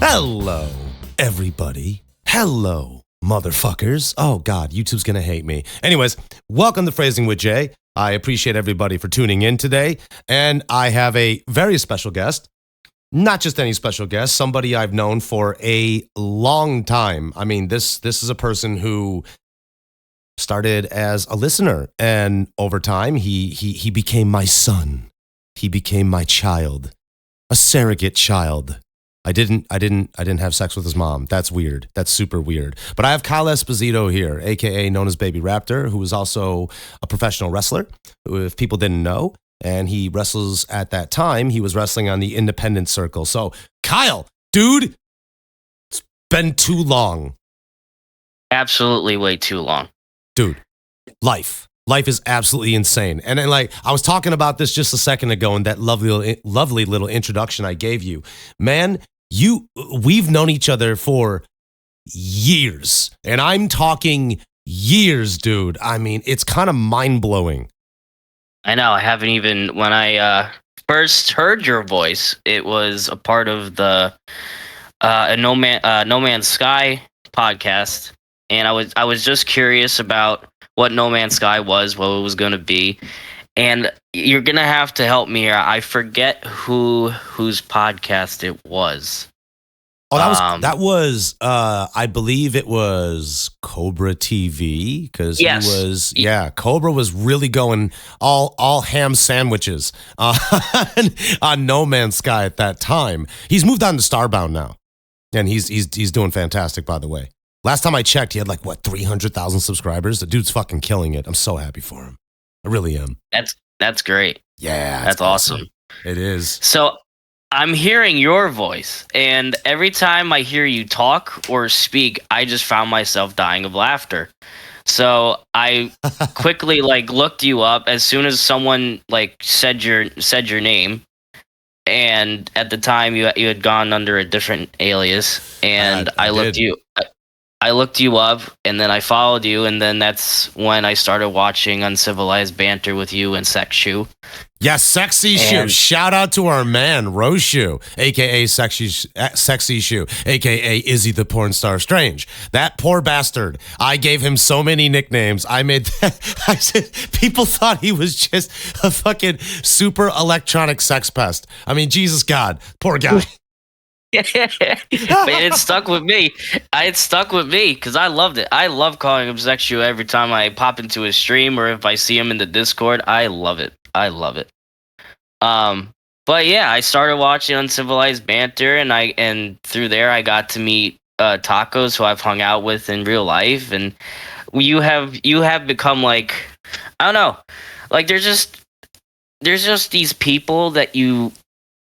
Hello, everybody. Hello, motherfuckers. Oh, God, YouTube's going to hate me. Anyways, welcome to Phrasing with Jay. I appreciate everybody for tuning in today. And I have a very special guest. Not just any special guest, somebody I've known for a long time. I mean, this is a person who started as a listener, and over time, he became my son. He became my child, a surrogate child. I didn't have sex with his mom. That's weird. That's super weird. But I have Kyle Esposito here, aka known as Baby Raptor, who is also a professional wrestler, who, if people didn't know, and he wrestles at that time, he was wrestling on the independent circle. So, Kyle, dude, it's been too long. Absolutely way too long. Dude, life is absolutely insane. And then, like, I was talking about this just a second ago in that lovely little introduction I gave you. Man, we've known each other for years, and I'm talking years, dude. I mean, it's kind of mind-blowing. I know. I haven't even, when I first heard your voice, it was a part of the No Man's Sky podcast, and I was just curious about what No Man's Sky was, what it was going to be, and you're going to have to help me here. I forget whose podcast it was. Oh, that was I believe it was Cobra TV, because yes. Cobra was really going all ham sandwiches on No Man's Sky at that time. He's moved on to Starbound now, and he's doing fantastic, by the way. Last time I checked, he had 300,000 subscribers. The dude's fucking killing it. I'm so happy for him. I really am. That's great. Yeah, that's awesome. It is. So I'm hearing your voice, and every time I hear you talk or speak, I just found myself dying of laughter. So I quickly looked you up as soon as someone said your name, and at the time you had gone under a different alias, and I looked you up, and then I followed you, and then that's when I started watching Uncivilized Banter with you and Sex Shoe. Yes, Sexy Shoe. Shout out to our man, Roshu, a.k.a. Sexy Shoe, a.k.a. Izzy the Porn Star Strange. That poor bastard. I gave him so many nicknames. I said, people thought he was just a fucking super electronic sex pest. I mean, Jesus God, poor guy. Man, it stuck with me. It stuck with me because I loved it. I love calling him Sex Shoe every time I pop into his stream or if I see him in the Discord. I love it. But yeah, I started watching Uncivilized Banter, and through there I got to meet Tacos, who I've hung out with in real life, and you have become I don't know, there's just these people that you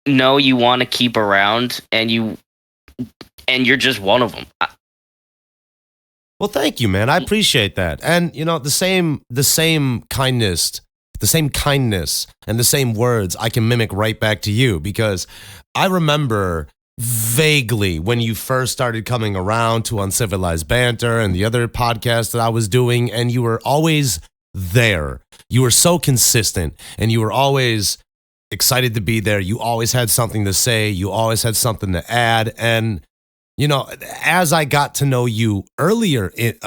want to keep around, and you're just one of them. Well, thank you, man. I appreciate that. And the same kindness and the same words I can mimic right back to you, because I remember vaguely when you first started coming around to Uncivilized Banter and the other podcasts that I was doing, and you were always there. You were so consistent, and you were always excited to be there. You always had something to say. You always had something to add. And, as I got to know you earlier in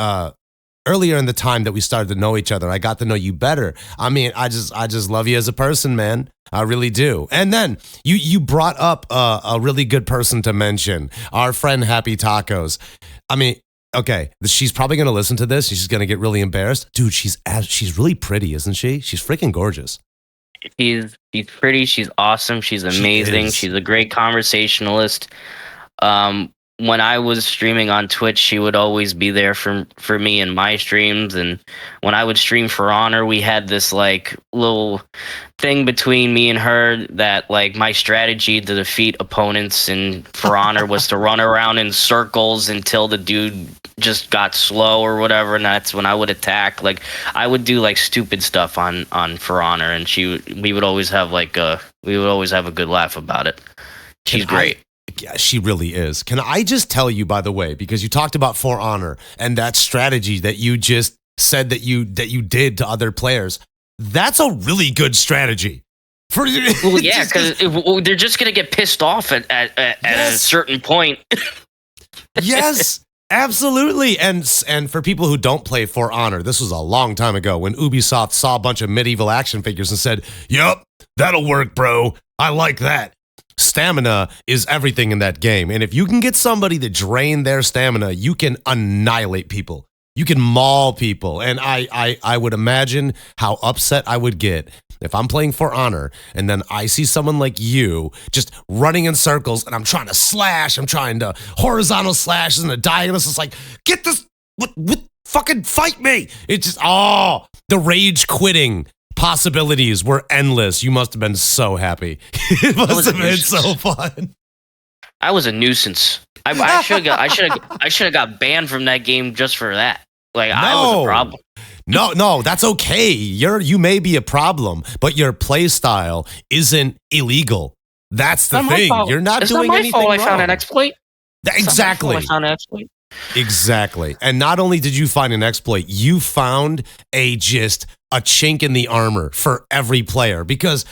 the time that we started to know each other, I got to know you better. I mean, I just love you as a person, man. I really do. And then you brought up a really good person to mention, our friend Happy Tacos. I mean, okay, she's probably going to listen to this. She's going to get really embarrassed. Dude, she's really pretty, isn't she? She's freaking gorgeous. She's pretty. She's awesome. She's amazing. She's a great conversationalist. When I was streaming on Twitch, she would always be there for me in my streams. And when I would stream For Honor, we had this little thing between me and her that my strategy to defeat opponents in For Honor was to run around in circles until the dude just got slow or whatever, and that's when I would attack. I would do stupid stuff on For Honor, and we would always have a good laugh about it. She's great. Yeah, she really is. Can I just tell you, by the way, because you talked about For Honor and that strategy that you just said that you did to other players, that's a really good strategy. Well, yeah, because they're just gonna get pissed off at a certain point. Yes, absolutely. And for people who don't play For Honor, this was a long time ago when Ubisoft saw a bunch of medieval action figures and said, "Yup, that'll work, bro. I like that." Stamina is everything in that game. And if you can get somebody to drain their stamina, you can annihilate people. You can maul people. And I would imagine how upset I would get if I'm playing For Honor and then I see someone like you just running in circles and I'm trying to slash, I'm trying to horizontal slashes and a diagonal. It's like, get this, what, fucking fight me. It's just, the rage quitting possibilities were endless. You must have been so happy. It must have been so fun. I was a nuisance. I should have got banned from that game just for that. Like, I was a problem. No, that's okay. You may be a problem, but your play style isn't illegal. That's the thing. You're not doing anything wrong. I found an exploit. Exactly. I found an exploit. Exactly. And not only did you find an exploit, you found a chink in the armor for every player because,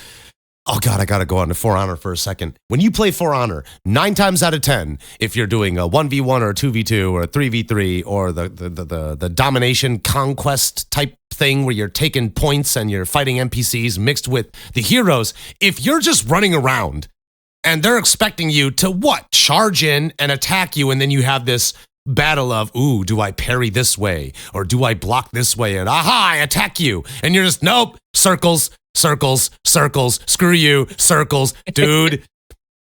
oh God, I got to go on to For Honor for a second. When you play For Honor, 9 times out of 10, if you're doing a 1v1 or a 2v2 or a 3v3 or the domination conquest type thing where you're taking points and you're fighting NPCs mixed with the heroes, if you're just running around and they're expecting you to charge in and attack you, and then you have this battle of, ooh, do I parry this way or do I block this way? And I attack you. And you're just, nope, circles, circles, circles, screw you, circles. Dude,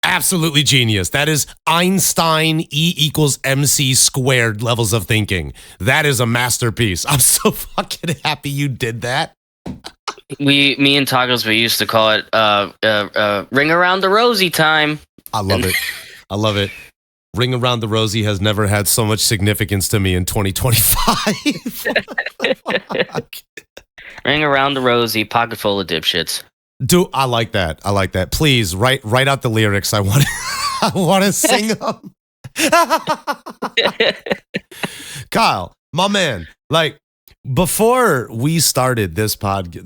absolutely genius. That is Einstein E=mc squared levels of thinking. That is a masterpiece. I'm so fucking happy you did that. Me and Toggles, we used to call it ring around the rosy time. I love it. I love it. Ring Around the Rosie has never had so much significance to me in 2025. Ring around the rosy, pocket full of dipshits. I like that. I like that. Please write out the lyrics. I want to sing them. Kyle, my man, like, before we started this pod,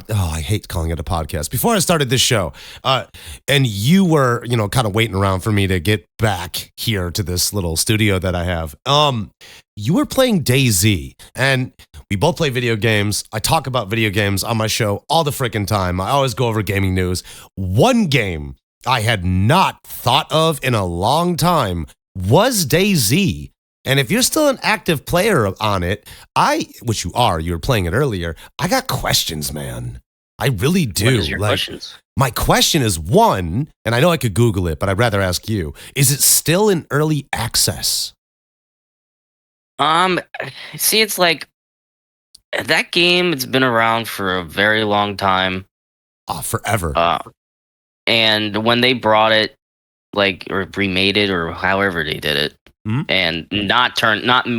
I hate calling it a podcast. Before I started this show, and you were, kind of waiting around for me to get back here to this little studio that I have. You were playing DayZ, and we both play video games. I talk about video games on my show all the freaking time. I always go over gaming news. One game I had not thought of in a long time was DayZ. And if you're still an active player on it, which you were playing it earlier, I got questions, man. I really do. What is your questions? My question is, one, and I know I could Google it, but I'd rather ask you, is it still in early access? See, it's like that game, it's been around for a very long time. Forever. And when they brought it, or remade it, or however they did it, and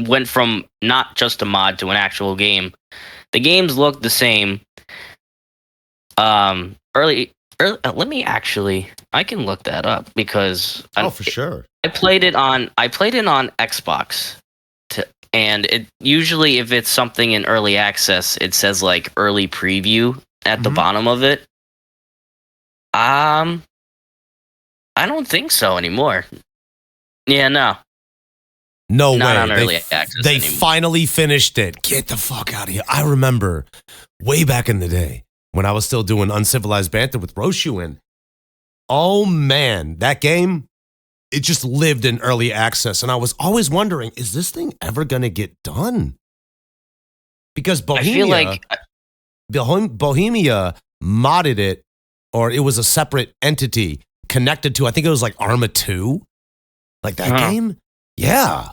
went from not just a mod to an actual game. The games look the same. Early. I can look that up because for sure. I played it on Xbox, and it usually, if it's something in early access, it says like early preview at the bottom of it. I don't think so anymore. Yeah, no. No Not way. On early access they anymore. finally finished it. Get the fuck out of here. I remember way back in the day when I was still doing Uncivilized Banter with Roshuin. Oh man, that game, it just lived in early access. And I was always wondering, is this thing ever going to get done? Because Bohemia modded it, or it was a separate entity connected to, I think it was like Arma 2. Like that game? Yeah.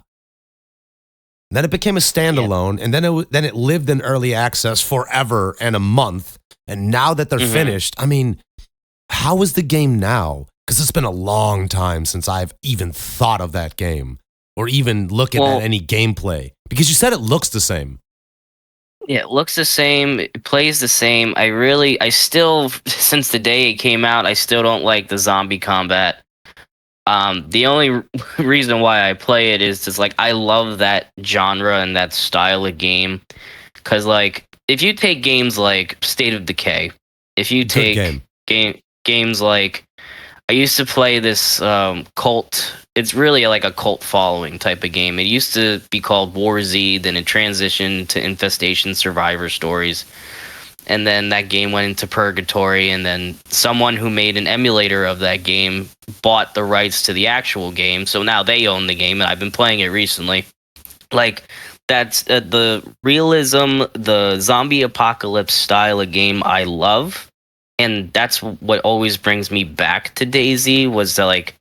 Then it became a standalone, and then it lived in early access forever and a month. And now that they're finished, I mean, how is the game now? Because it's been a long time since I've even thought of that game or even looking at any gameplay. Because you said it looks the same. Yeah, it looks the same. It plays the same. I still, since the day it came out, I still don't like the zombie combat. The only reason why I play it is just like I love that genre and that style of game. Because like if you take games like State of Decay, if you take games like I used to play this cult. It's really like a cult following type of game. It used to be called War Z, then it transitioned to Infestation Survivor Stories. And then that game went into purgatory, and then someone who made an emulator of that game bought the rights to the actual game, so now they own the game, and I've been playing it recently. Like, that's the realism, the zombie apocalypse style of game I love, and that's what always brings me back to DayZ, was like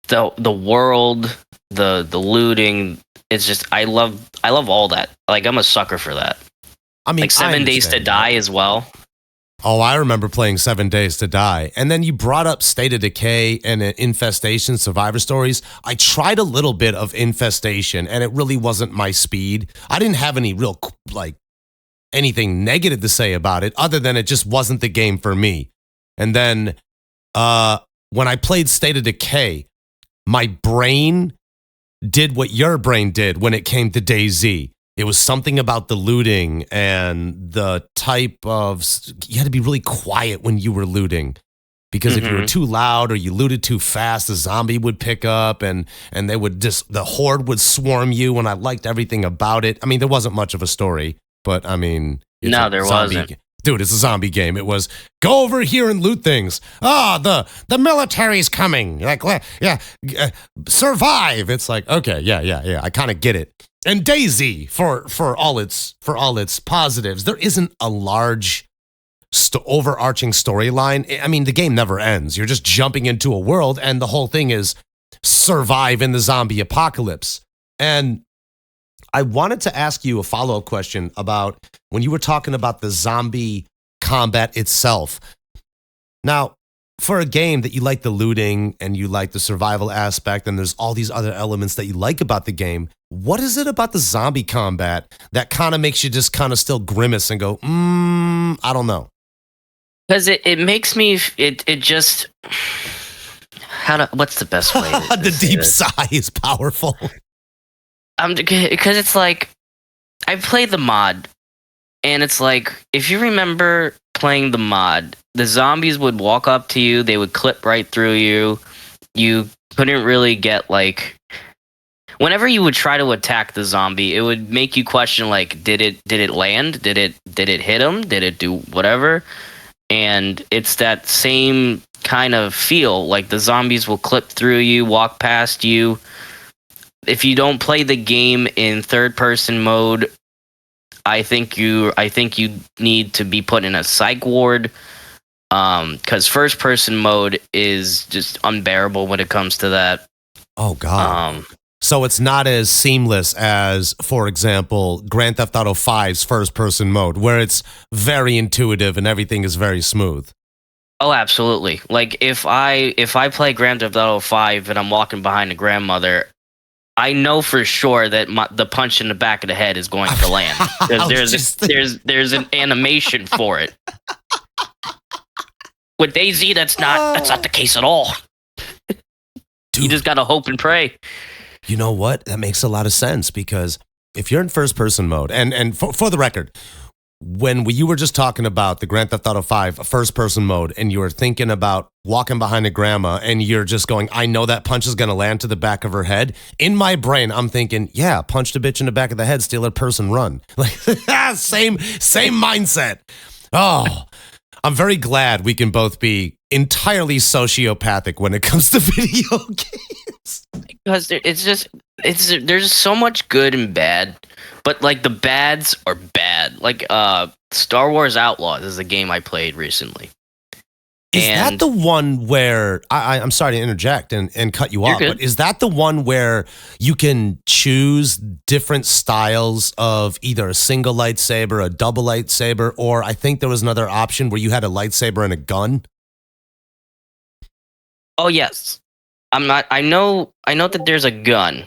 the world, the looting. It's just I love all that. Like, I'm a sucker for that. I mean, like 7 Days to Die as well. Oh, I remember playing 7 Days to Die. And then you brought up State of Decay and Infestation Survivor Stories. I tried a little bit of Infestation, and it really wasn't my speed. I didn't have any real, like, anything negative to say about it, other than it just wasn't the game for me. And then when I played State of Decay, my brain did what your brain did when it came to DayZ. It was something about the looting and the type of, you had to be really quiet when you were looting, because if you were too loud or you looted too fast, the zombie would pick up and they would the horde would swarm you. And I liked everything about it. I mean, there wasn't much of a story, but I mean, no, there wasn't. Dude, it's a zombie game. It was go over here and loot things. The military's coming. Like, survive. It's like, okay, yeah. I kind of get it. And DayZ, for all its positives, there isn't a large overarching storyline. I mean, the game never ends. You're just jumping into a world, and the whole thing is survive in the zombie apocalypse. And I wanted to ask you a follow-up question about when you were talking about the zombie combat itself. Now, for a game that you like the looting and you like the survival aspect, and there's all these other elements that you like about the game, what is it about the zombie combat that kind of makes you just kind of still grimace and go, I don't know? Because it makes me, it just, what's the best way? The deep sigh is powerful. Because it's like, I played the mod, and it's like, if you remember playing the mod, the zombies would walk up to you, they would clip right through you. You couldn't really get, like, whenever you would try to attack the zombie, it would make you question, like, did it land? Did it hit him? Did it do whatever? And it's that same kind of feel, like the zombies will clip through you, walk past you. If you don't play the game in third person mode, I think you need to be put in a psych ward, because first person mode is just unbearable when it comes to that. Oh God. So it's not as seamless as, for example, Grand Theft Auto 5's first person mode, where it's very intuitive and everything is very smooth. Oh, absolutely. Like if I play Grand Theft Auto 5 and I'm walking behind a grandmother, I know for sure that the punch in the back of the head is going to land. There's an animation for it. With DayZ, that's not the case at all. Dude, you just gotta hope and pray. You know what? That makes a lot of sense, because if you're in first person mode, and for the record, when you were just talking about the Grand Theft Auto 5 first person mode, and you were thinking about walking behind a grandma, and you're just going, I know that punch is going to land to the back of her head. In my brain, I'm thinking, yeah, punch the bitch in the back of the head, steal her purse and run. Like, same mindset. Oh, I'm very glad we can both be entirely sociopathic when it comes to video games. Because there's so much good and bad, but like the bads are bad. Like Star Wars Outlaws is a game I played recently. Is that the one where I'm sorry to interject and cut you off, but is that the one where you can choose different styles of either a single lightsaber, a double lightsaber, or I think there was another option where you had a lightsaber and a gun? Oh yes. I know that there's a gun.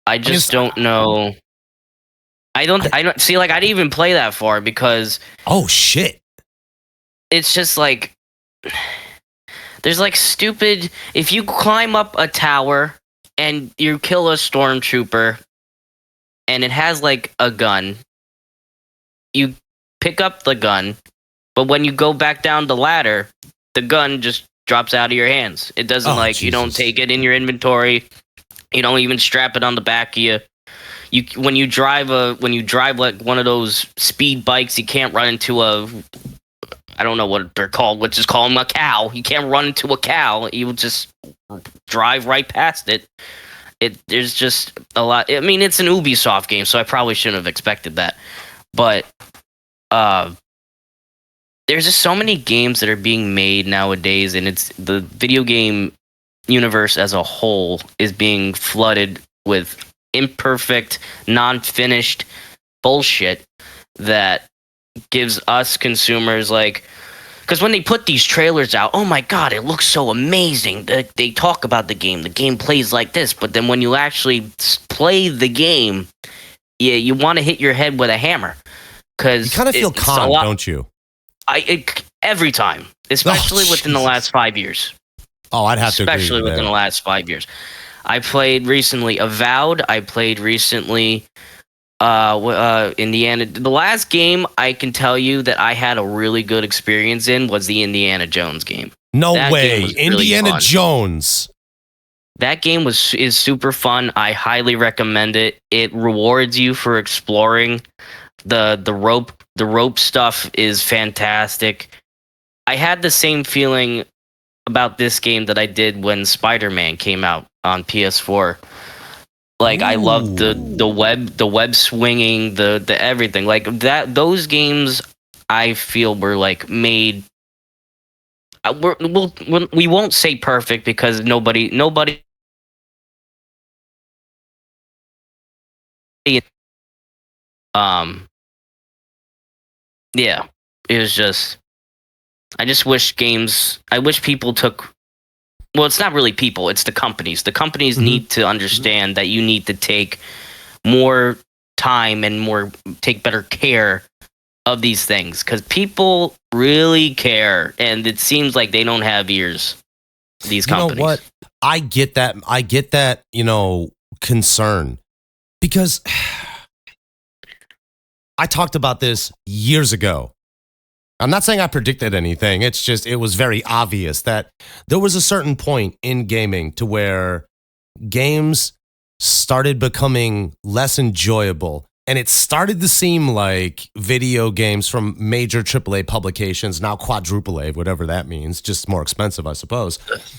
I just don't know. I don't see, like, I didn't even play that far because oh shit. It's just like there's like stupid, if you climb up a tower and you kill a stormtrooper and it has like a gun, you pick up the gun, But when you go back down the ladder, the gun just drops out of your hands. It doesn't you don't take it in your inventory. You don't even strap it on the back of you. When you drive like one of those speed bikes, you can't run into I don't know what they're called. Let's just call them a cow. You can't run into a cow. You will just drive right past it. There's just a lot. I mean, it's an Ubisoft game, so I probably shouldn't have expected that. But there's just so many games that are being made nowadays, and it's the video game universe as a whole is being flooded with imperfect, non-finished bullshit that gives us consumers because when they put these trailers out, oh my god, it looks so amazing. They talk about the game plays like this, but then when you actually play the game, you want to hit your head with a hammer. Because you kind of feel calm, don't you? Every time, especially within the last 5 years. Oh, I'd have to agree especially within the last 5 years. I played recently Avowed. I played recently Indiana. The last game I can tell you that I had a really good experience in was the Indiana Jones game. No way. Indiana Jones. That game is super fun. I highly recommend it. It rewards you for exploring. The rope stuff is fantastic. I had the same feeling about this game that I did when Spider-Man came out on PS4. I loved the web swinging, the everything. Those games I feel were made. We won't say perfect because nobody. Yeah, it was just. I just wish people took. Well, it's not really people, it's the companies. The companies need to understand that you need to take more time and take better care of these things. Because people really care, and it seems like they don't have ears, these companies. You know what? I get that, concern. Because I talked about this years ago. I'm not saying I predicted anything. It's just, it was very obvious that there was a certain point in gaming to where games started becoming less enjoyable. And it started to seem like video games from major AAA publications, now quadruple A, whatever that means, just more expensive, I suppose.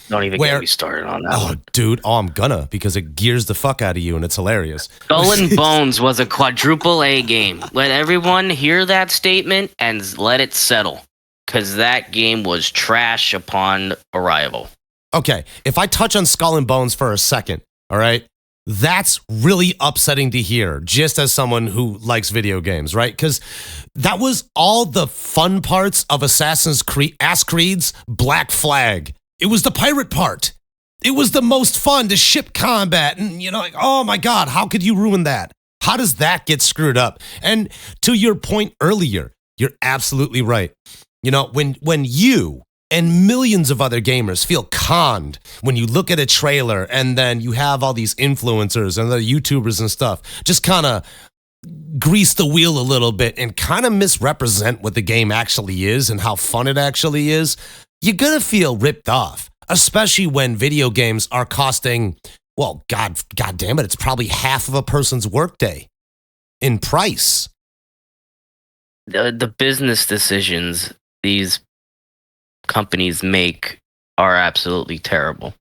Don't even get me started on that. Oh, dude, I'm gonna, because it gears the fuck out of you and it's hilarious. Skull and Bones was a quadruple A game. Let everyone hear that statement and let it settle, because that game was trash upon arrival. Okay, if I touch on Skull and Bones for a second, all right? That's really upsetting to hear, just as someone who likes video games, right? Because that was all the fun parts of Assassin's Creed's Black Flag. It was the pirate part. It was the most fun, the ship combat. And, oh my God, how could you ruin that? How does that get screwed up? And to your point earlier, you're absolutely right. When you and millions of other gamers feel conned when you look at a trailer and then you have all these influencers and the YouTubers and stuff just kind of grease the wheel a little bit and kind of misrepresent what the game actually is and how fun it actually is, you're going to feel ripped off, especially when video games are costing, well, God damn it, it's probably half of a person's workday in price. The business decisions these companies make are absolutely terrible.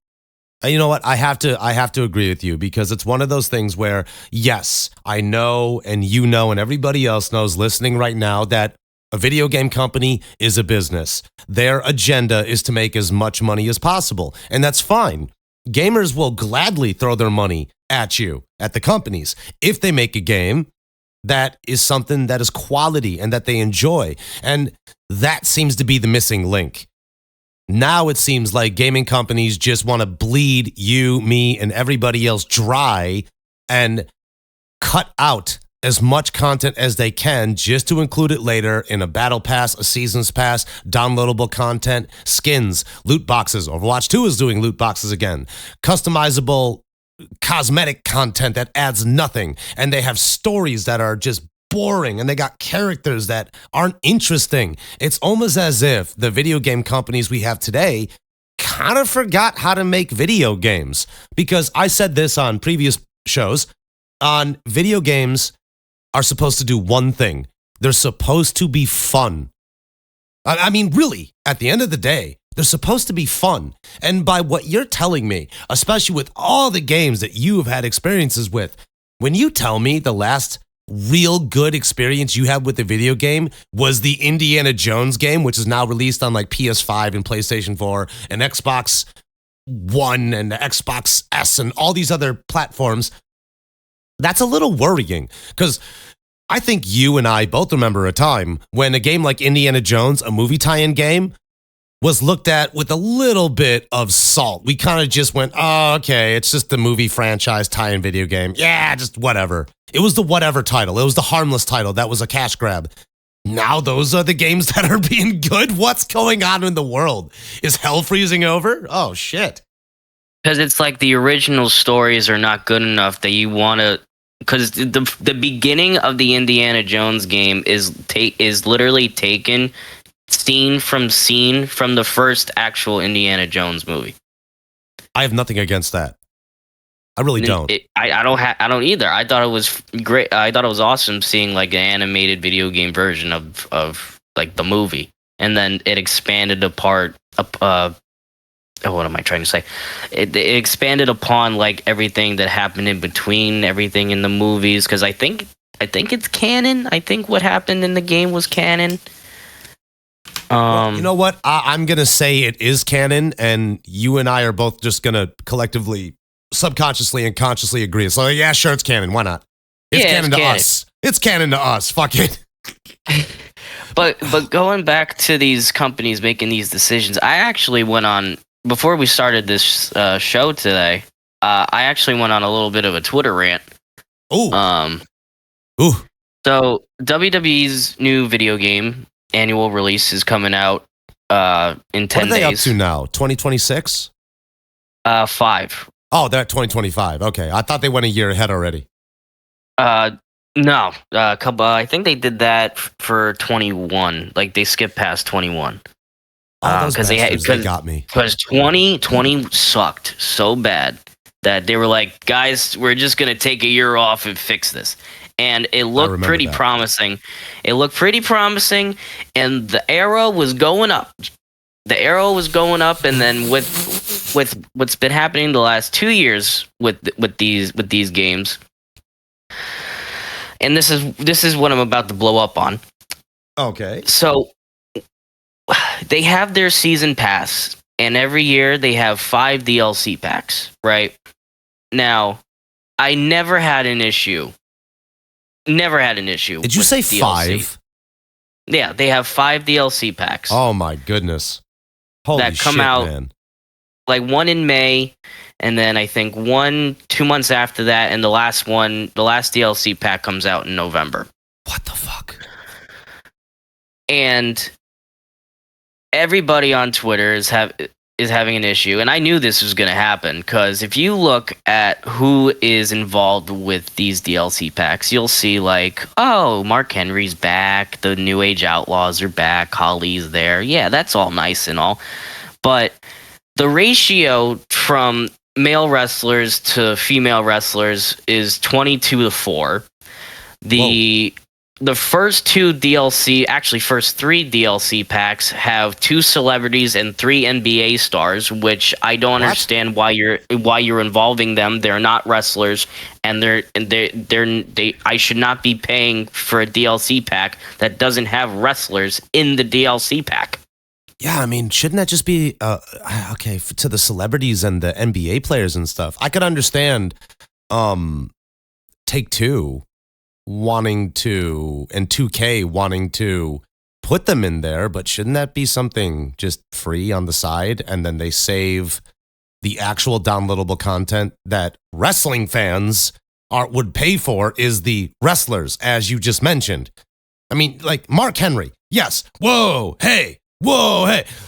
You know what? I have to agree with you, because it's one of those things where, yes, I know, and and everybody else knows listening right now, that a video game company is a business. Their agenda is to make as much money as possible, and that's fine. Gamers will gladly throw their money at the companies, if they make a game that is something that is quality and that they enjoy. And that seems to be the missing link. Now it seems like gaming companies just want to bleed you, me, and everybody else dry and cut out as much content as they can just to include it later in a battle pass, a seasons pass, downloadable content, skins, loot boxes. Overwatch 2 is doing loot boxes again. Customizable cosmetic content that adds nothing. And they have stories that are just boring and they got characters that aren't interesting. It's almost as if the video game companies we have today kind of forgot how to make video games. Because I said this on previous shows, on video games are supposed to do one thing. They're supposed to be fun. I mean, really, at the end of the day, they're supposed to be fun. And by what you're telling me, especially with all the games that you have had experiences with, when you tell me the last real good experience you had with a video game was the Indiana Jones game, which is now released on like PS5 and PlayStation 4 and Xbox One and the Xbox S and all these other platforms, that's a little worrying because I think you and I both remember a time when a game like Indiana Jones, a movie tie-in game, was looked at with a little bit of salt. We kind of just went, oh, okay, it's just the movie franchise tie-in video game. Yeah, just whatever. It was the whatever title. It was the harmless title. That was a cash grab. Now those are the games that are being good. What's going on in the world? Is hell freezing over? Oh, shit. Because it's like the original stories are not good enough that you want to... Because the beginning of the Indiana Jones game is literally taken scene from the first actual Indiana Jones movie. I have nothing against that. I really don't. I don't either. I thought it was great. I thought it was awesome seeing like an animated video game version of like the movie, and then it expanded apart. What am I trying to say? It expanded upon like everything that happened in between everything in the movies, because I think it's canon. I think what happened in the game was canon. Well, you know what? I'm gonna say it is canon, and you and I are both just gonna collectively, subconsciously and consciously agree. So yeah, sure, it's canon. Why not? It's canon to us. It's canon to us. Fuck it. But going back to these companies making these decisions, I actually went on. Before we started this show today, I actually went on a little bit of a Twitter rant. Ooh. Ooh. So WWE's new video game annual release is coming out in 10 days. What are they up to now? 2026? 5. Oh, they're at 2025. Okay, I thought they went a year ahead already. No. I think they did that for 21. Like they skipped past 21. Because they got me. Because 2020 sucked so bad that they were like, guys, we're just going to take a year off and fix this. And it looked pretty promising. It looked pretty promising, and the arrow was going up. The arrow was going up, and then with what's been happening the last 2 years with these games, and this is what I'm about to blow up on. Okay. So they have their season pass, and every year they have 5 DLC packs, right? Now, I never had an issue. Did you say DLC. 5? Yeah, they have 5 DLC packs. Oh my goodness. Holy that come shit, out, man. Like one in May, and then I think 2 months after that, and the last DLC pack comes out in November. What the fuck? And everybody on Twitter is having an issue, and I knew this was going to happen, because if you look at who is involved with these DLC packs, you'll see like, oh, Mark Henry's back, the New Age Outlaws are back, Holly's there. Yeah, that's all nice and all, but the ratio from male wrestlers to female wrestlers is 22-4. The first 3 DLC packs have 2 celebrities and 3 NBA stars, which I don't understand why you're involving them. They're not wrestlers, and I should not be paying for a DLC pack that doesn't have wrestlers in the DLC pack. Yeah, I mean, shouldn't that just be okay to the celebrities and the NBA players and stuff? I could understand Take-Two wanting to, and 2K wanting to put them in there, but shouldn't that be something just free on the side, and then they save the actual downloadable content that wrestling fans would pay for is the wrestlers, as you just mentioned? I mean, like Mark Henry, yes, whoa, hey,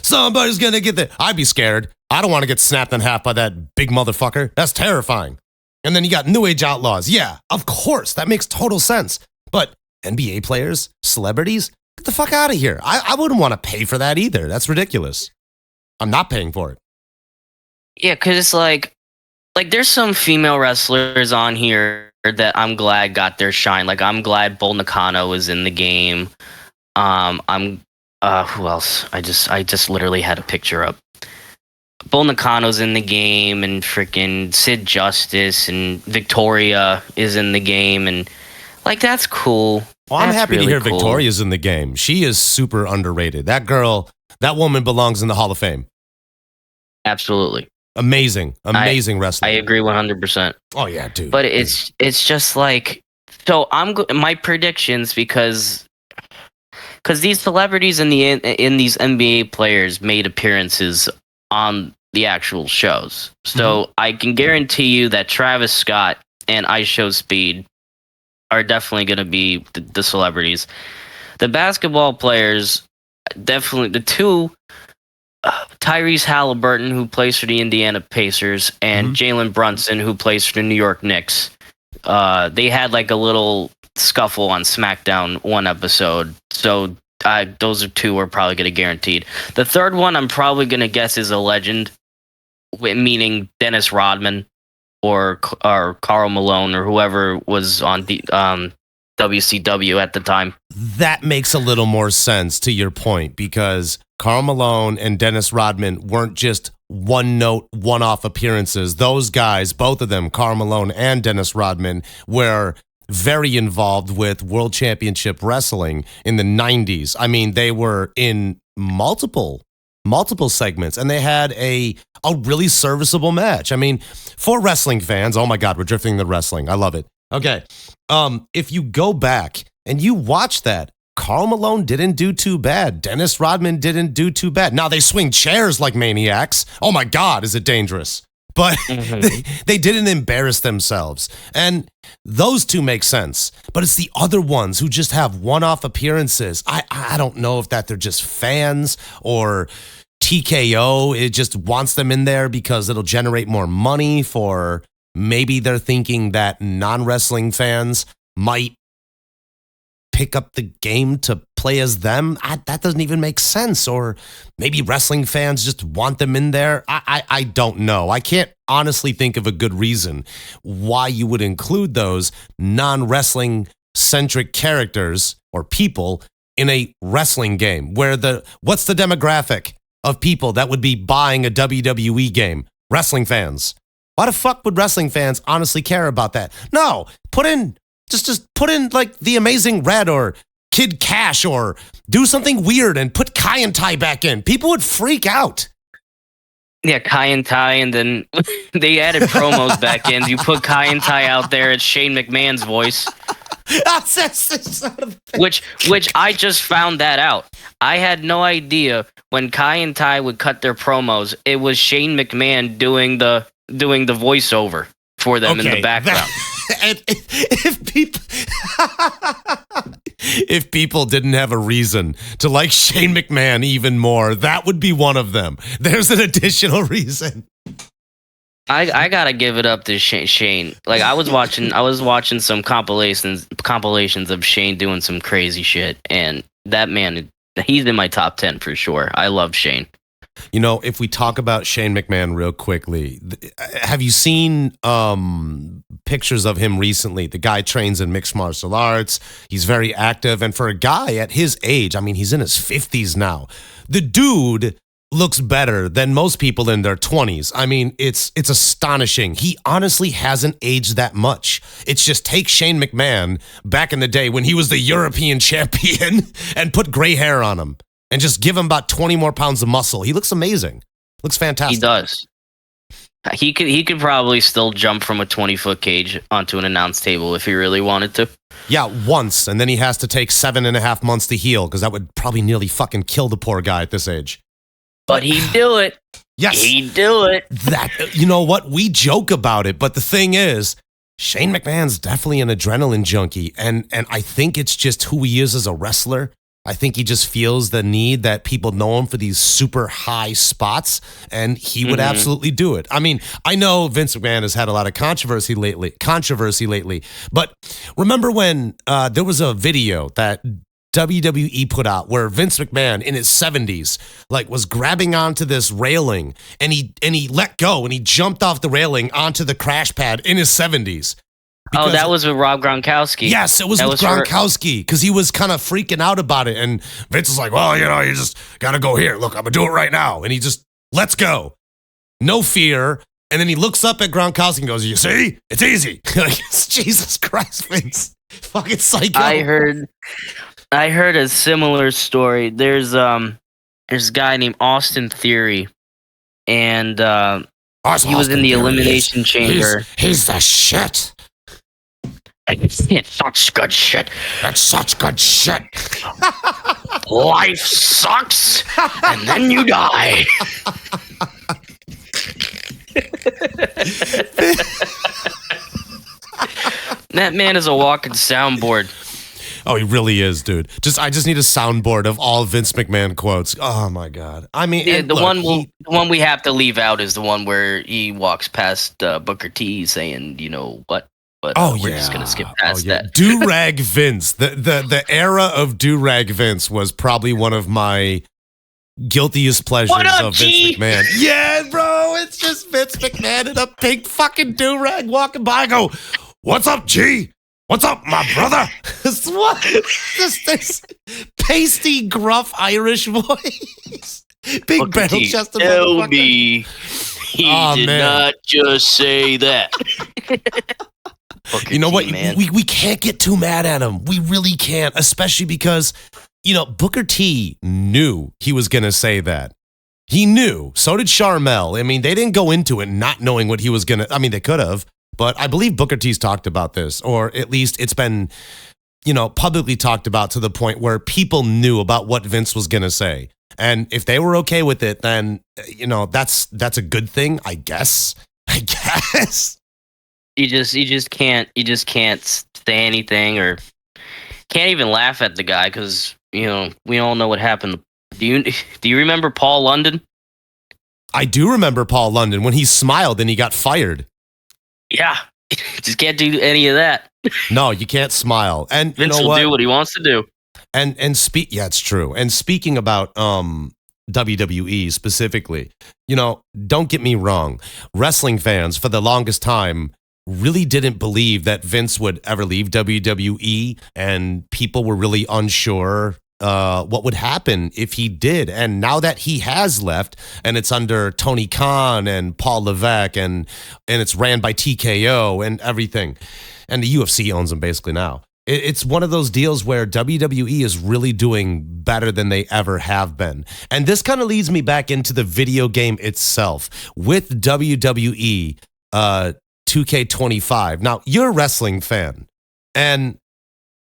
somebody's gonna get there. I'd be scared. I don't want to get snapped in half by that big motherfucker. That's terrifying. And then you got New Age Outlaws. Yeah, of course. That makes total sense. But NBA players, celebrities, get the fuck out of here. I wouldn't want to pay for that either. That's ridiculous. I'm not paying for it. Yeah, because it's like there's some female wrestlers on here that I'm glad got their shine. Like, I'm glad Bull Nakano is in the game. Who else? I just literally had a picture up. Bull Nakano's in the game, and freaking Sid Justice and Victoria is in the game, and like, that's cool. Well, I'm That's happy really to hear cool. Victoria's in the game. She is super underrated. That woman belongs in the Hall of Fame. Absolutely. Amazing wrestler. I agree 100%. Oh yeah, dude. But it's just like, so my predictions, because these celebrities in these NBA players made appearances on the actual shows. So I can guarantee you that Travis Scott and Ice Show Speed are definitely going to be the celebrities. The basketball players, definitely the two, Tyrese Halliburton, who plays for the Indiana Pacers, and Jalen Brunson, who plays for the New York Knicks. They had like a little scuffle on SmackDown one episode. So those are two we're probably going to guaranteed. The third one I'm probably going to guess is a legend, meaning Dennis Rodman or Karl Malone or whoever was on the WCW at the time. That makes a little more sense to your point, because Karl Malone and Dennis Rodman weren't just one-note, one-off appearances. Those guys, both of them, Karl Malone and Dennis Rodman, were very involved with World Championship Wrestling in the 90s. I mean, they were in multiple segments, and they had a really serviceable match. I mean, for wrestling fans, oh my God, we're drifting to wrestling. I love it. Okay. If you go back and you watch that, Karl Malone didn't do too bad. Dennis Rodman didn't do too bad. Now, they swing chairs like maniacs. Oh my God, is it dangerous? But they didn't embarrass themselves. And those two make sense. But it's the other ones who just have one-off appearances. I don't know if they're just fans, or TKO, it just wants them in there because it'll generate more money for, maybe they're thinking that non-wrestling fans might pick up the game to play as them. That doesn't even make sense. Or maybe wrestling fans just want them in there. I don't know. I can't honestly think of a good reason why you would include those non-wrestling centric characters or people in a wrestling game, where what's the demographic of people that would be buying a WWE game? Wrestling fans. Why the fuck would wrestling fans honestly care about that? No, just put in like the Amazing Red or Kid Cash, or do something weird and put Kai and Tai back in. People would freak out. Yeah, Kai and Tai, and then they added promos back in. You put Kai and Tai out there, it's Shane McMahon's voice. which I just found that out. I had no idea when Kai and Tai would cut their promos, it was Shane McMahon doing the voiceover for them in the background. And if people didn't have a reason to like Shane McMahon even more, that would be one of them. There's an additional reason. I gotta give it up to Shane. Like, I was watching some compilations of Shane doing some crazy shit, and that man, he's in my top 10 for sure. I love Shane. You know, if we talk about Shane McMahon real quickly, have you seen pictures of him recently? The guy trains in mixed martial arts. He's very active. And for a guy at his age, I mean, he's in his 50s now. The dude looks better than most people in their 20s. I mean, it's astonishing. He honestly hasn't aged that much. It's just take Shane McMahon back in the day when he was the European champion and put gray hair on him. And just give him about 20 more pounds of muscle. He looks amazing. Looks fantastic. He does. He could probably still jump from a 20-foot cage onto an announce table if he really wanted to. Yeah, once. And then he has to take 7.5 months to heal, because that would probably nearly fucking kill the poor guy at this age. But he'd do it. Yes. He'd do it. You know what? We joke about it, but the thing is, Shane McMahon's definitely an adrenaline junkie. And I think it's just who he is as a wrestler. I think he just feels the need that people know him for these super high spots, and he would absolutely do it. I mean, I know Vince McMahon has had a lot of controversy lately, but remember when there was a video that WWE put out where Vince McMahon in his 70s like was grabbing onto this railing and he let go and he jumped off the railing onto the crash pad in his 70s. Oh, that was with Rob Gronkowski. Yes, it was with Gronkowski because he was kind of freaking out about it. And Vince was like, well, you just got to go here. Look, I'm going to do it right now. And he just, let's go. No fear. And then he looks up at Gronkowski and goes, you see? It's easy. Like, Jesus Christ, Vince. Fucking psycho. I heard a similar story. There's a guy named Austin Theory. And he was in the Elimination Chamber. He's the shit. It's such good shit. That's such good shit. Life sucks, and then you die. That man is a walking soundboard. Oh, he really is, dude. I just need a soundboard of all Vince McMahon quotes. Oh my god. I mean, yeah, the one we have to leave out is the one where he walks past Booker T saying, you know what? But we're just gonna skip past that. Do-rag Vince. The era of do-rag Vince was probably one of my guiltiest pleasures of Vince McMahon. Yeah, bro, it's just Vince McMahon in a pink fucking do-rag walking by. I go, what's up, G? What's up, my brother? What? This pasty, gruff Irish voice. Big barrel-chested tell me he did not just say that. You know what? We can't get too mad at him. We really can't, especially because, Booker T knew he was going to say that. He knew. So did Sharmell. I mean, they didn't go into it not knowing what he was going to. I mean, they could have, but I believe Booker T's talked about this, or at least it's been, publicly talked about to the point where people knew about what Vince was going to say. And if they were okay with it, then, that's a good thing, I guess. You just can't say anything or can't even laugh at the guy because we all know what happened. Do you remember Paul London? I do remember Paul London when he smiled and he got fired. Yeah, just can't do any of that. No, you can't smile. And Vince will do what he wants to do. And yeah, it's true. And speaking about WWE specifically, don't get me wrong, wrestling fans for the longest time really didn't believe that Vince would ever leave WWE, and people were really unsure what would happen if he did. And now that he has left, and it's under Tony Khan and Paul Levesque, and it's ran by TKO and everything, and the UFC owns them basically now. It's one of those deals where WWE is really doing better than they ever have been. And this kind of leads me back into the video game itself with WWE 2K25. Now, you're a wrestling fan, and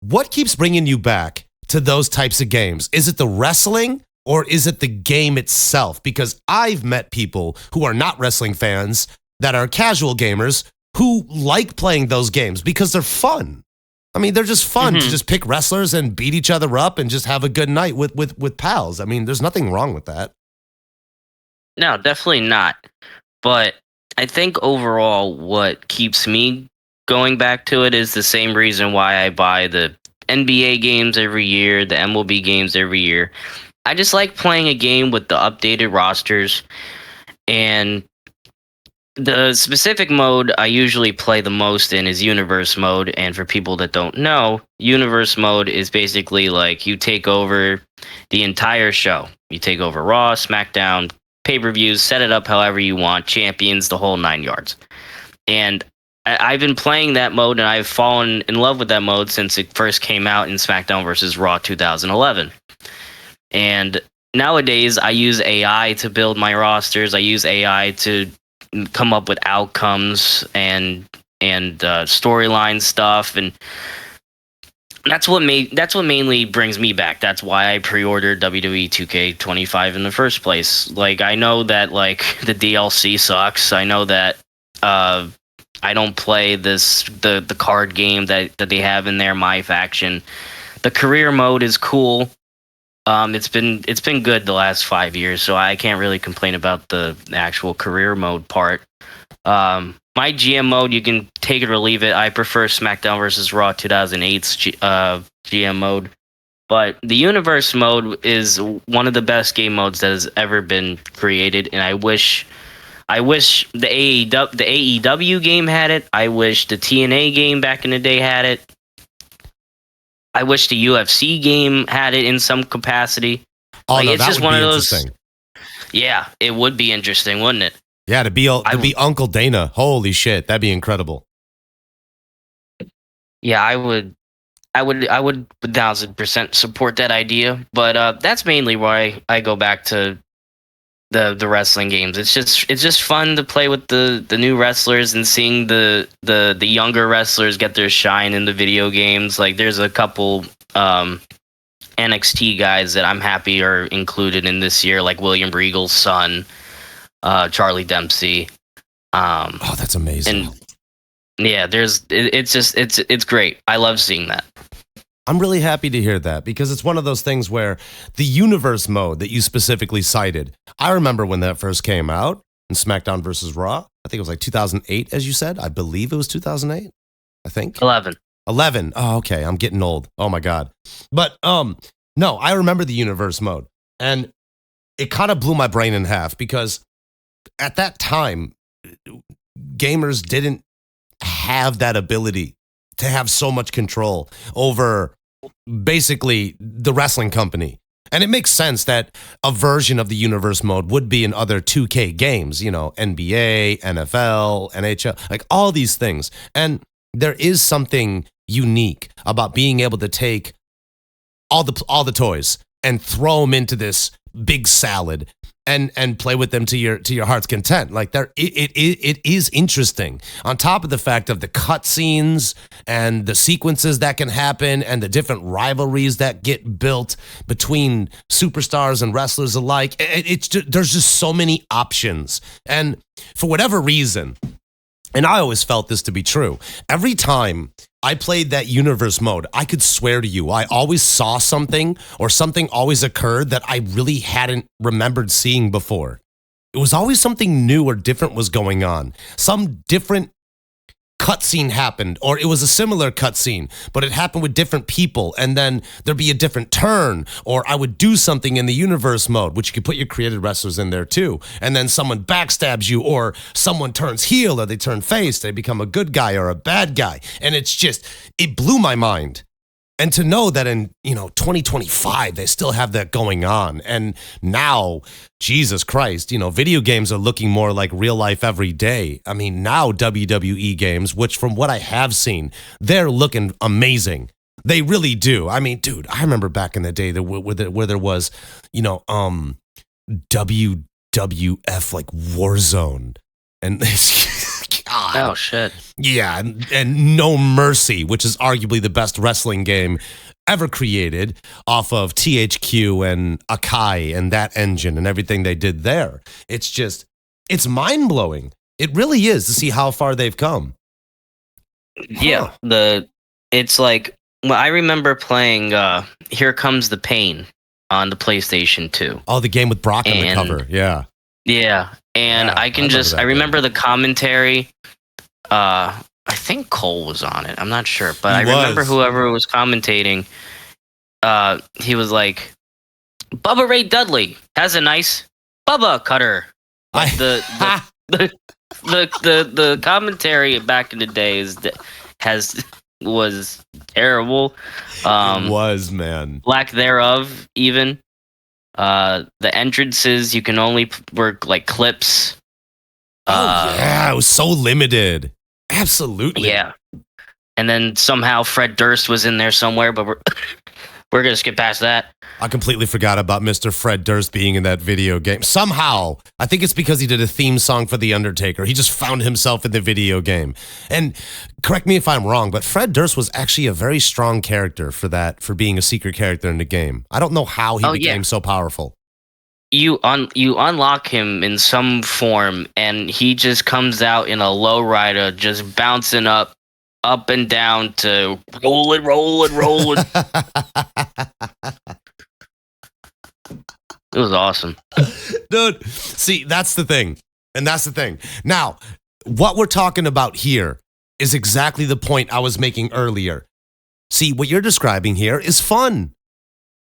what keeps bringing you back to those types of games? Is it the wrestling or is it the game itself? Because I've met people who are not wrestling fans that are casual gamers who like playing those games because they're fun. I mean, they're just fun to just pick wrestlers and beat each other up and just have a good night with pals. I mean, there's nothing wrong with that. No, definitely not. But I think overall what keeps me going back to it is the same reason why I buy the NBA games every year, the MLB games every year. I just like playing a game with the updated rosters, and the specific mode I usually play the most in is Universe mode. And for people that don't know, Universe mode is basically like you take over the entire show. You take over Raw, SmackDown, pay-per-views, set it up however you want, champions, the whole 9 yards. And I've been playing that mode, and I've fallen in love with that mode since it first came out in SmackDown vs. Raw 2011. And nowadays, I use AI to build my rosters. I use AI to come up with outcomes and storyline stuff, and that's what mainly brings me back. That's why I pre-ordered WWE 2K25 in the first place. Like, I know that the DLC sucks. I know that I don't play the card game that they have in there, My Faction. The career mode is cool. It's been good the last 5 years, so I can't really complain about the actual career mode part. My GM mode, you can take it or leave it. I prefer SmackDown versus Raw 2008's GM mode, but the Universe mode is one of the best game modes that has ever been created, and I wish the AEW game had it. I wish the TNA game back in the day had it. I wish the UFC game had it in some capacity. Oh, no, it's just one of those. Yeah, it would be interesting, wouldn't it? Yeah, to be Uncle Dana. Holy shit, that'd be incredible. Yeah, I would 1000% support that idea. But that's mainly why I go back to the wrestling games. It's just fun to play with the new wrestlers and seeing the younger wrestlers get their shine in the video games. Like there's a couple NXT guys that I'm happy are included in this year, like William Regal's son, Charlie Dempsey. Oh, that's amazing. And yeah, it's great. I love seeing that. I'm really happy to hear that because it's one of those things where the universe mode that you specifically cited, I remember when that first came out in SmackDown versus Raw. I think it was like 2008, as you said. I believe it was 2008. I think 11. Oh, okay. I'm getting old. Oh my God. But no, I remember the universe mode, and it kind of blew my brain in half because at that time, gamers didn't have that ability to have so much control over basically the wrestling company. And it makes sense that a version of the universe mode would be in other 2K games, you know, NBA, NFL, NHL, like all these things. And there is something unique about being able to take all the toys and throw them into this big salad and play with them to your heart's content. Like it is interesting. On top of the fact of the cutscenes and the sequences that can happen and the different rivalries that get built between superstars and wrestlers alike, there's just so many options. And for whatever reason, and I always felt this to be true, every time I played that universe mode, I could swear to you, I always saw something or something always occurred that I really hadn't remembered seeing before. It was always something new or different was going on. Some different cutscene happened, or it was a similar cutscene, but it happened with different people, and then there'd be a different turn, or I would do something in the universe mode, which you could put your created wrestlers in there too, and then someone backstabs you, or someone turns heel, or they turn face, they become a good guy or a bad guy, and it blew my mind. And to know that in 2025 they still have that going on, and now, Jesus Christ, video games are looking more like real life every day. I mean, now WWE games, which from what I have seen, they're looking amazing. They really do. I mean, dude, I remember back in the day where there was, WWF like Warzone, and God. Oh shit. Yeah, and No Mercy, which is arguably the best wrestling game ever created off of THQ and Akai and that engine and everything they did there. It's mind-blowing. It really is to see how far they've come. Yeah, it's like, well, I remember playing Here Comes the Pain on the PlayStation 2. Oh, the game with Brock on the cover. Yeah. Yeah, and yeah, I remember the commentary. I think Cole was on it. I'm not sure, but I remember whoever was commentating. He was like, Bubba Ray Dudley has a nice Bubba cutter. Like the commentary back in the day was terrible. It was, man. Lack thereof, even. The entrances, you can only work like clips. Yeah, it was so limited. Absolutely. Yeah. And then somehow Fred Durst was in there somewhere, but we're gonna skip past that. I completely forgot about Mr. Fred Durst being in that video game. Somehow, I think it's because he did a theme song for The Undertaker. He just found himself in the video game. And correct me if I'm wrong, but Fred Durst was actually a very strong character for being a secret character in the game. I don't know how he became so powerful. You unlock him in some form, and he just comes out in a lowrider, just bouncing up and down to roll it. It was awesome. Dude, see, that's the thing. And that's the thing. Now, what we're talking about here is exactly the point I was making earlier. See, what you're describing here is fun.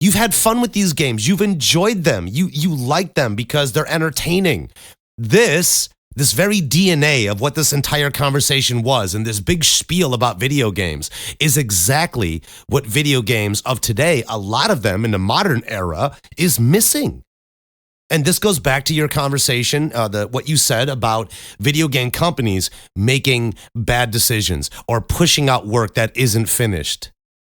You've had fun with these games. You've enjoyed them. You like them because they're entertaining. This very DNA of what this entire conversation was and this big spiel about video games is exactly what video games of today, a lot of them in the modern era, is missing. And this goes back to your conversation, what you said about video game companies making bad decisions or pushing out work that isn't finished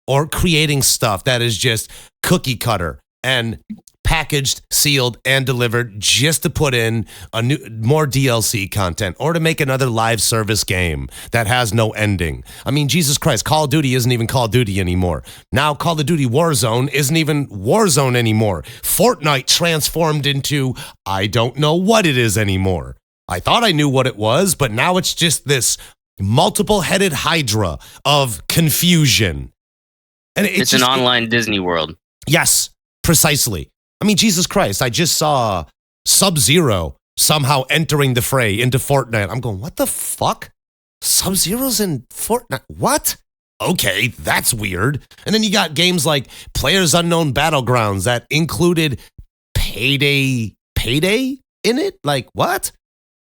or creating stuff that is just cookie cutter and packaged, sealed, and delivered just to put in more DLC content or to make another live service game that has no ending. I mean, Jesus Christ, Call of Duty isn't even Call of Duty anymore. Now Call of Duty Warzone isn't even Warzone anymore. Fortnite transformed into I don't know what it is anymore. I thought I knew what it was, but now it's just this multiple-headed hydra of confusion. And it's an online Disney World. Yes, precisely. I mean, Jesus Christ, I just saw Sub-Zero somehow entering the fray into Fortnite. I'm going, what the fuck? Sub-Zero's in Fortnite? What? Okay, that's weird. And then you got games like Players Unknown Battlegrounds that included Payday in it? Like, what?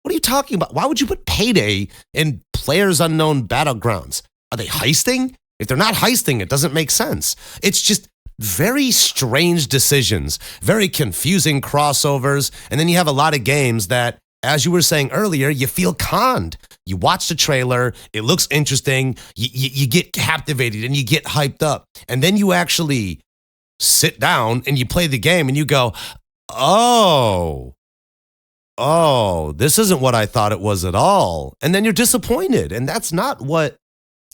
What are you talking about? Why would you put Payday in Players Unknown Battlegrounds? Are they heisting? If they're not heisting, it doesn't make sense. It's just very strange decisions, very confusing crossovers. And then you have a lot of games that, as you were saying earlier, you feel conned. You watch the trailer, it looks interesting, you get captivated and you get hyped up. And then you actually sit down and you play the game and you go, oh, this isn't what I thought it was at all. And then you're disappointed. And that's not what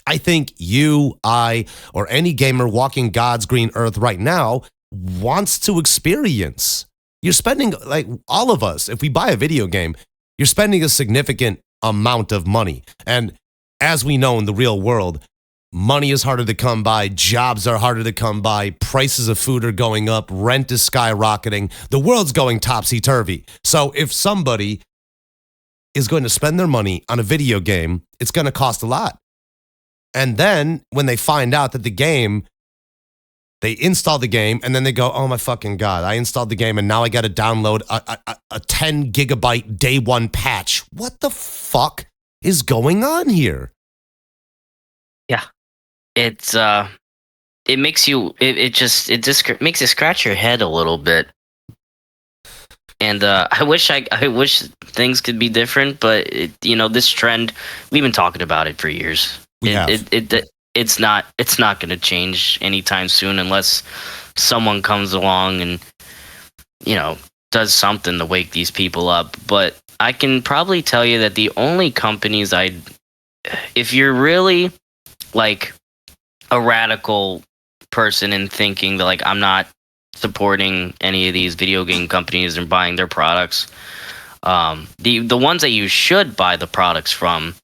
I think you, I, or any gamer walking God's green earth right now wants to experience. You're spending, like all of us, if we buy a video game, you're spending a significant amount of money. And as we know in the real world, money is harder to come by, jobs are harder to come by, prices of food are going up, rent is skyrocketing, the world's going topsy-turvy. So if somebody is going to spend their money on a video game, it's going to cost a lot. And then when they find out that they install the game and then they go, oh my fucking God, I installed the game and now I got to download a 10 gigabyte day one patch. What the fuck is going on here? Yeah. It makes you, it just makes you scratch your head a little bit. And I wish things could be different, but this trend, we've been talking about it for years. It's not going to change anytime soon unless someone comes along and does something to wake these people up. But I can probably tell you that the only companies if you're really like a radical person and thinking that like I'm not supporting any of these video game companies and buying their products, the ones that you should buy the products from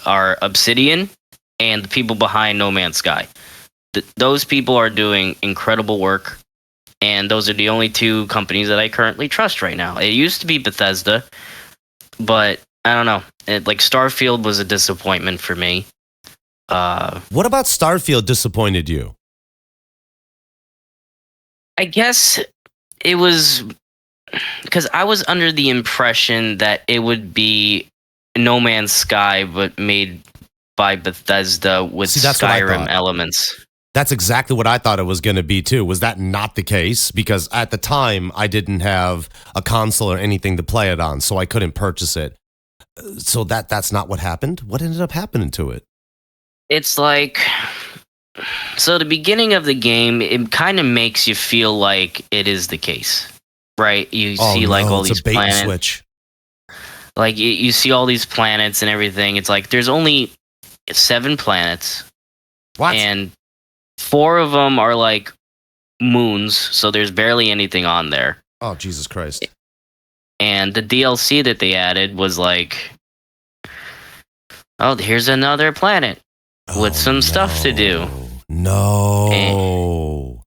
are Obsidian and the people behind No Man's Sky. Those people are doing incredible work, and those are the only two companies that I currently trust right now. It used to be Bethesda, but I don't know. Like Starfield was a disappointment for me. What about Starfield disappointed you? I guess it was because I was under the impression that it would be No Man's Sky, but made by Bethesda with Skyrim elements. That's exactly what I thought it was going to be too. Was that not the case? Because at the time I didn't have a console or anything to play it on, so I couldn't purchase it. So that's not what happened. What ended up happening to it? It's like, so the beginning of the game, it kind of makes you feel like it is the case, right? You see like all these bait planets. And switch. Like you see all these planets and everything. It's like there's only 7 planets. What? And 4 of them are like moons, so there's barely anything on there. Oh, Jesus Christ. And the DLC that they added was like, oh, here's another planet with some stuff to do. No.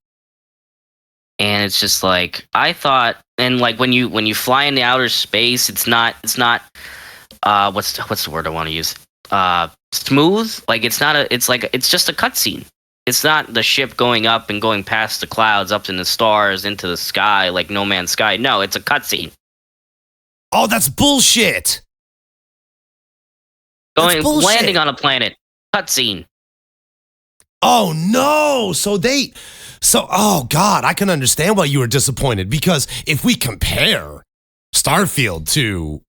and it's just like I thought. And like when you fly in the outer space, it's not what's the word I want to use? Smooth. Like it's just a cutscene. It's not the ship going up and going past the clouds, up in the stars, into the sky, like No Man's Sky. No, it's a cutscene. Oh, that's bullshit. Landing on a planet. Cutscene. Oh no! Oh God, I can understand why you were disappointed, because if we compare Starfield to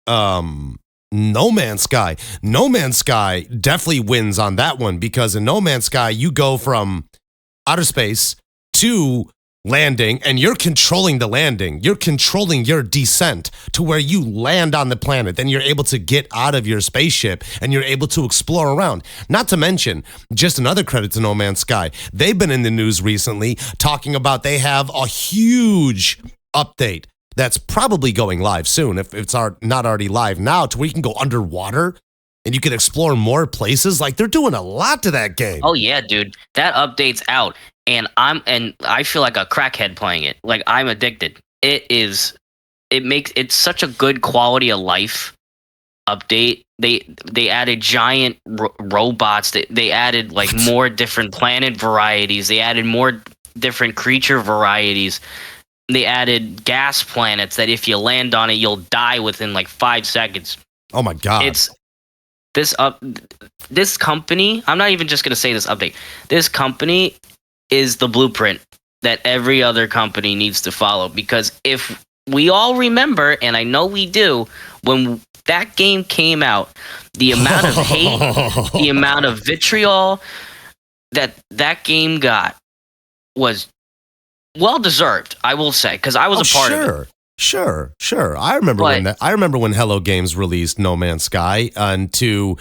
No Man's Sky, No Man's Sky definitely wins on that one, because in No Man's Sky you go from outer space to landing, and you're controlling the landing. You're controlling your descent to where you land on the planet. Then you're able to get out of your spaceship and you're able to explore around. Not to mention, just another credit to No Man's Sky, they've been in the news recently talking about they have a huge update that's probably going live soon, if it's not already live now, to where you can go underwater and you can explore more places. Like, they're doing a lot to that game. Oh yeah, dude. That update's out. And I feel like a crackhead playing it. Like, I'm addicted. It's such a good quality of life update. They added giant robots. They added like more different planet varieties. They added more different creature varieties. They added gas planets that if you land on it, you'll die within like 5 seconds. Oh my God. This company, I'm not even just going to say this update. This company is the blueprint that every other company needs to follow, because if we all remember, and I know we do, when that game came out, the amount of hate, the amount of vitriol that game got was well deserved, I will say, because I was a part of it. Sure. I remember when Hello Games released No Man's Sky, and to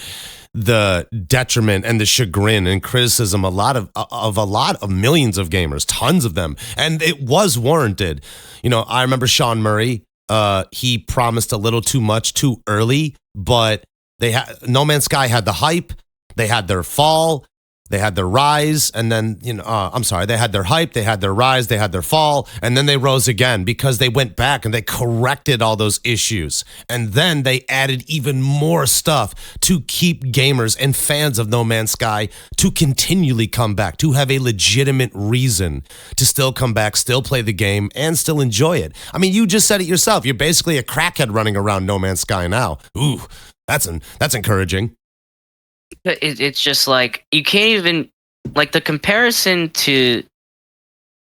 the detriment and the chagrin and criticism a lot of millions of gamers, tons of them, and it was warranted. You know, I remember Sean Murray. He promised a little too much too early, but No Man's Sky had the hype. They had their fall. They had their rise, and then, they had their hype, they had their rise, they had their fall, and then they rose again because they went back and they corrected all those issues. And then they added even more stuff to keep gamers and fans of No Man's Sky to continually come back, to have a legitimate reason to still come back, still play the game, and still enjoy it. I mean, you just said it yourself. You're basically a crackhead running around No Man's Sky now. Ooh, that's encouraging. It's just like, you can't even, like, the comparison to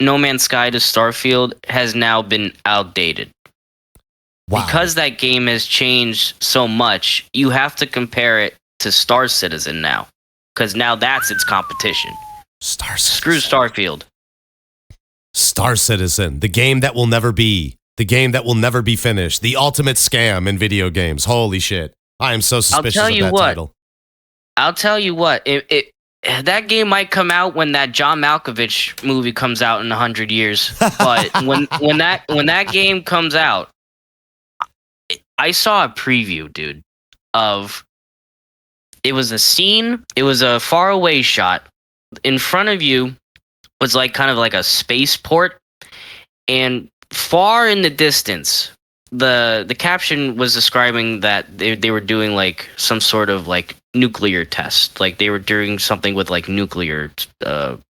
No Man's Sky to Starfield has now been outdated. Wow. Because that game has changed so much, you have to compare it to Star Citizen now, because now that's its competition. Screw Starfield. Star Citizen, the game that will never be, the game that will never be finished, the ultimate scam in video games. Holy shit. I am so suspicious of that title. I'll tell you what, that game might come out when that John Malkovich movie comes out in 100 years. But when that game comes out, I saw a preview, dude, it was a scene, it was a faraway shot. In front of you was like kind of like a spaceport, and far in the distance, the caption was describing that they were doing like some sort of like nuclear test, like they were doing something with like nuclear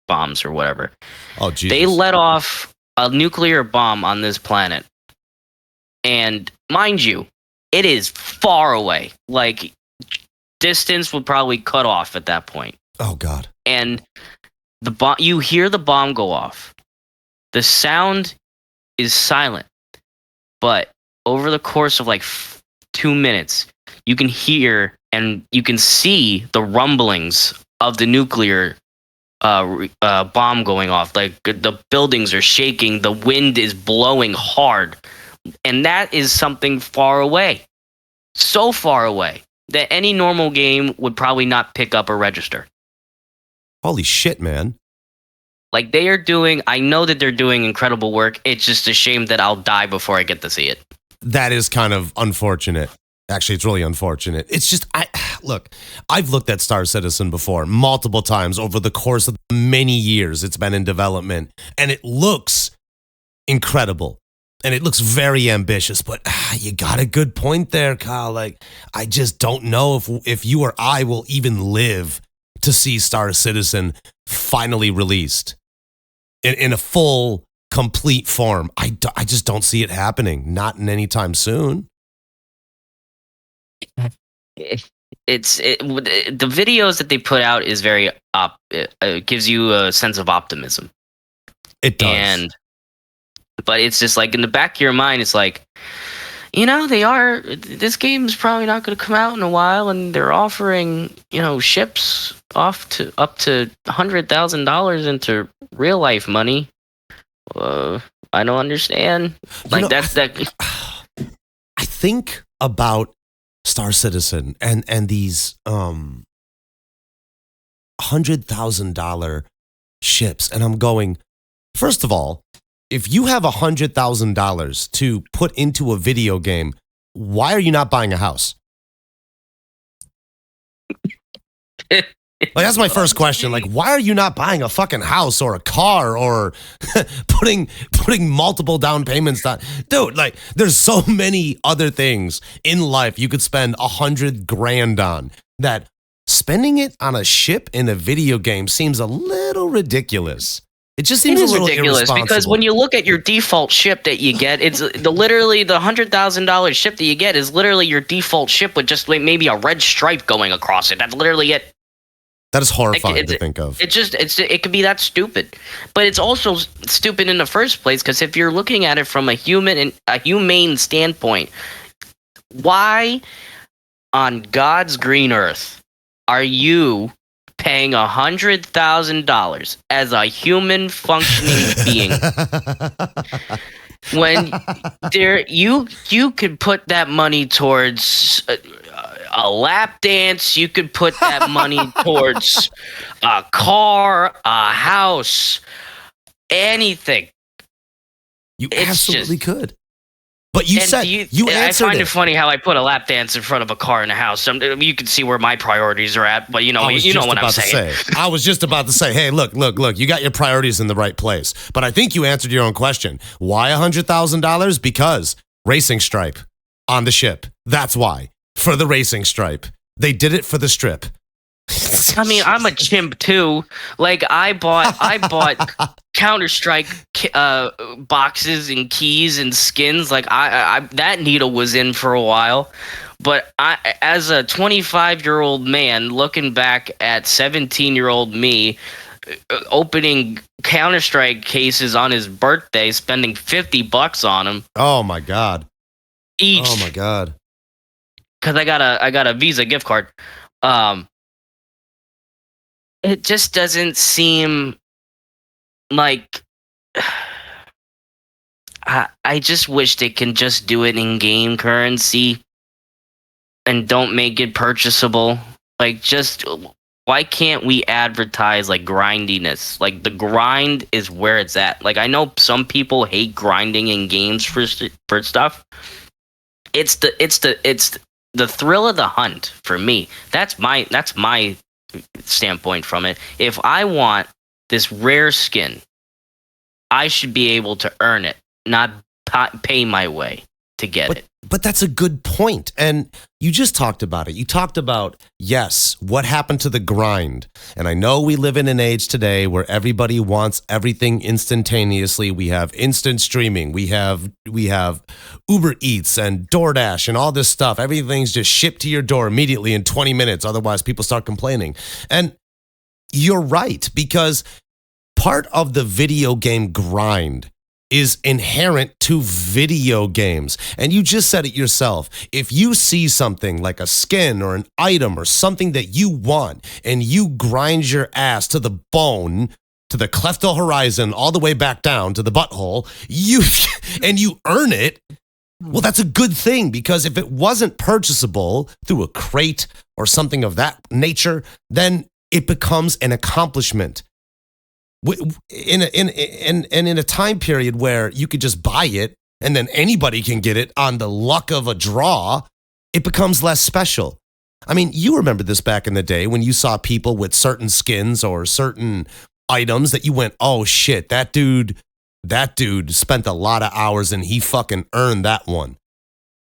bombs or whatever. Oh, Jesus. They let off a nuclear bomb on this planet, and mind you, it is far away. Like, distance would probably cut off at that point. Oh God. And you hear the bomb go off. The sound is silent, but over the course of like 2 minutes, you can hear and you can see the rumblings of the nuclear bomb going off. Like, the buildings are shaking, the wind is blowing hard, and that is something far away, so far away that any normal game would probably not pick up or register. Holy shit, man. Like, I know that they're doing incredible work. It's just a shame that I'll die before I get to see it. That is kind of unfortunate. Actually, it's really unfortunate. It's just, I've looked at Star Citizen before multiple times over the course of many years it's been in development, and it looks incredible. And it looks very ambitious, but you got a good point there, Kyle. Like, I just don't know if you or I will even live to see Star Citizen finally released in a full, complete form. I just don't see it happening. Not in any time soon. The videos that they put out is very it gives you a sense of optimism. It does. But it's just like in the back of your mind, it's like, this game's probably not going to come out in a while, and they're offering, ships up to $100,000 into real life money. I don't understand. Like, that's that. I think about Star Citizen and these $100,000 ships, and I'm going, first of all, if you have $100,000 to put into a video game, why are you not buying a house? Like, that's my first question. Like, why are you not buying a fucking house or a car or putting multiple down payments on? Dude, like, there's so many other things in life you could spend $100,000 on that spending it on a ship in a video game seems a little ridiculous. It just seems a little ridiculous because when you look at your default ship that you get, it's literally the $100,000 ship that you get is literally your default ship with just maybe a red stripe going across it. That's literally it. That is horrifying to think of. It could be that stupid, but it's also stupid in the first place because if you're looking at it from a humane standpoint, why on God's green earth are you paying $100,000 as a human functioning being when you could put that money towards a lap dance, you could put that money towards a car, a house, anything. You absolutely could. But you said you answered. I find it funny how I put a lap dance in front of a car and a house. You can see where my priorities are at, but you know what I'm saying. I was just about to say, hey, look, you got your priorities in the right place. But I think you answered your own question. Why $100,000? Because racing stripe on the ship. That's why. For the racing stripe. They did it for the strip. I mean, I'm a chimp too. Like I bought Counter-Strike boxes and keys and skins. Like I that needle was in for a while, but I, as a 25-year-old man, looking back at 17-year-old me, opening Counter-Strike cases on his birthday, spending $50 on them. Oh my god! Each. Oh my god! Because I got a Visa gift card. It just doesn't seem like I just wish they can just do it in game currency and don't make it purchasable. Like, just why can't we advertise like grindiness? Like, the grind is where it's at. Like, I know some people hate grinding in games for stuff. It's the thrill of the hunt for me. That's my standpoint from it. If I want this rare skin, I should be able to earn it, not pay my way to get it. But that's a good point. And you just talked about it. You talked about, yes, what happened to the grind. And I know we live in an age today where everybody wants everything instantaneously. We have instant streaming. We have Uber Eats and DoorDash and all this stuff. Everything's just shipped to your door immediately in 20 minutes. Otherwise, people start complaining. And you're right, because part of the video game grind is inherent to video games. And you just said it yourself. If you see something like a skin or an item or something that you want and you grind your ass to the bone, to the cleft of horizon, all the way back down to the butthole, and you earn it, well, that's a good thing, because if it wasn't purchasable through a crate or something of that nature, then it becomes an accomplishment. In a time period where you could just buy it and then anybody can get it on the luck of a draw, it becomes less special. I mean, you remember this back in the day when you saw people with certain skins or certain items that you went, oh shit, that dude that dude spent a lot of hours and he fucking earned that one.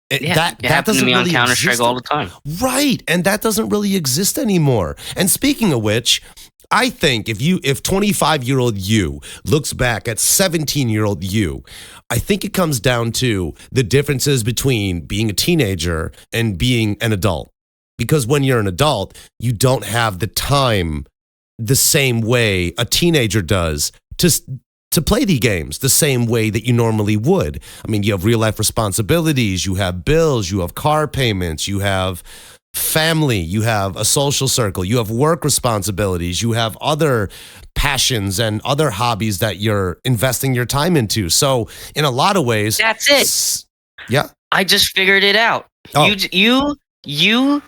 It happens to me on Counter-Strike all the time. Right. And that doesn't really exist anymore. And speaking of which, I think if 25-year-old you looks back at 17-year-old you, I think it comes down to the differences between being a teenager and being an adult. Because when you're an adult, you don't have the time the same way a teenager does to play the games the same way that you normally would. I mean, you have real life responsibilities, you have bills, you have car payments, you have family, you have a social circle, you have work responsibilities, you have other passions and other hobbies that you're investing your time into. So in a lot of ways, that's it. Yeah. I just figured it out. Oh. You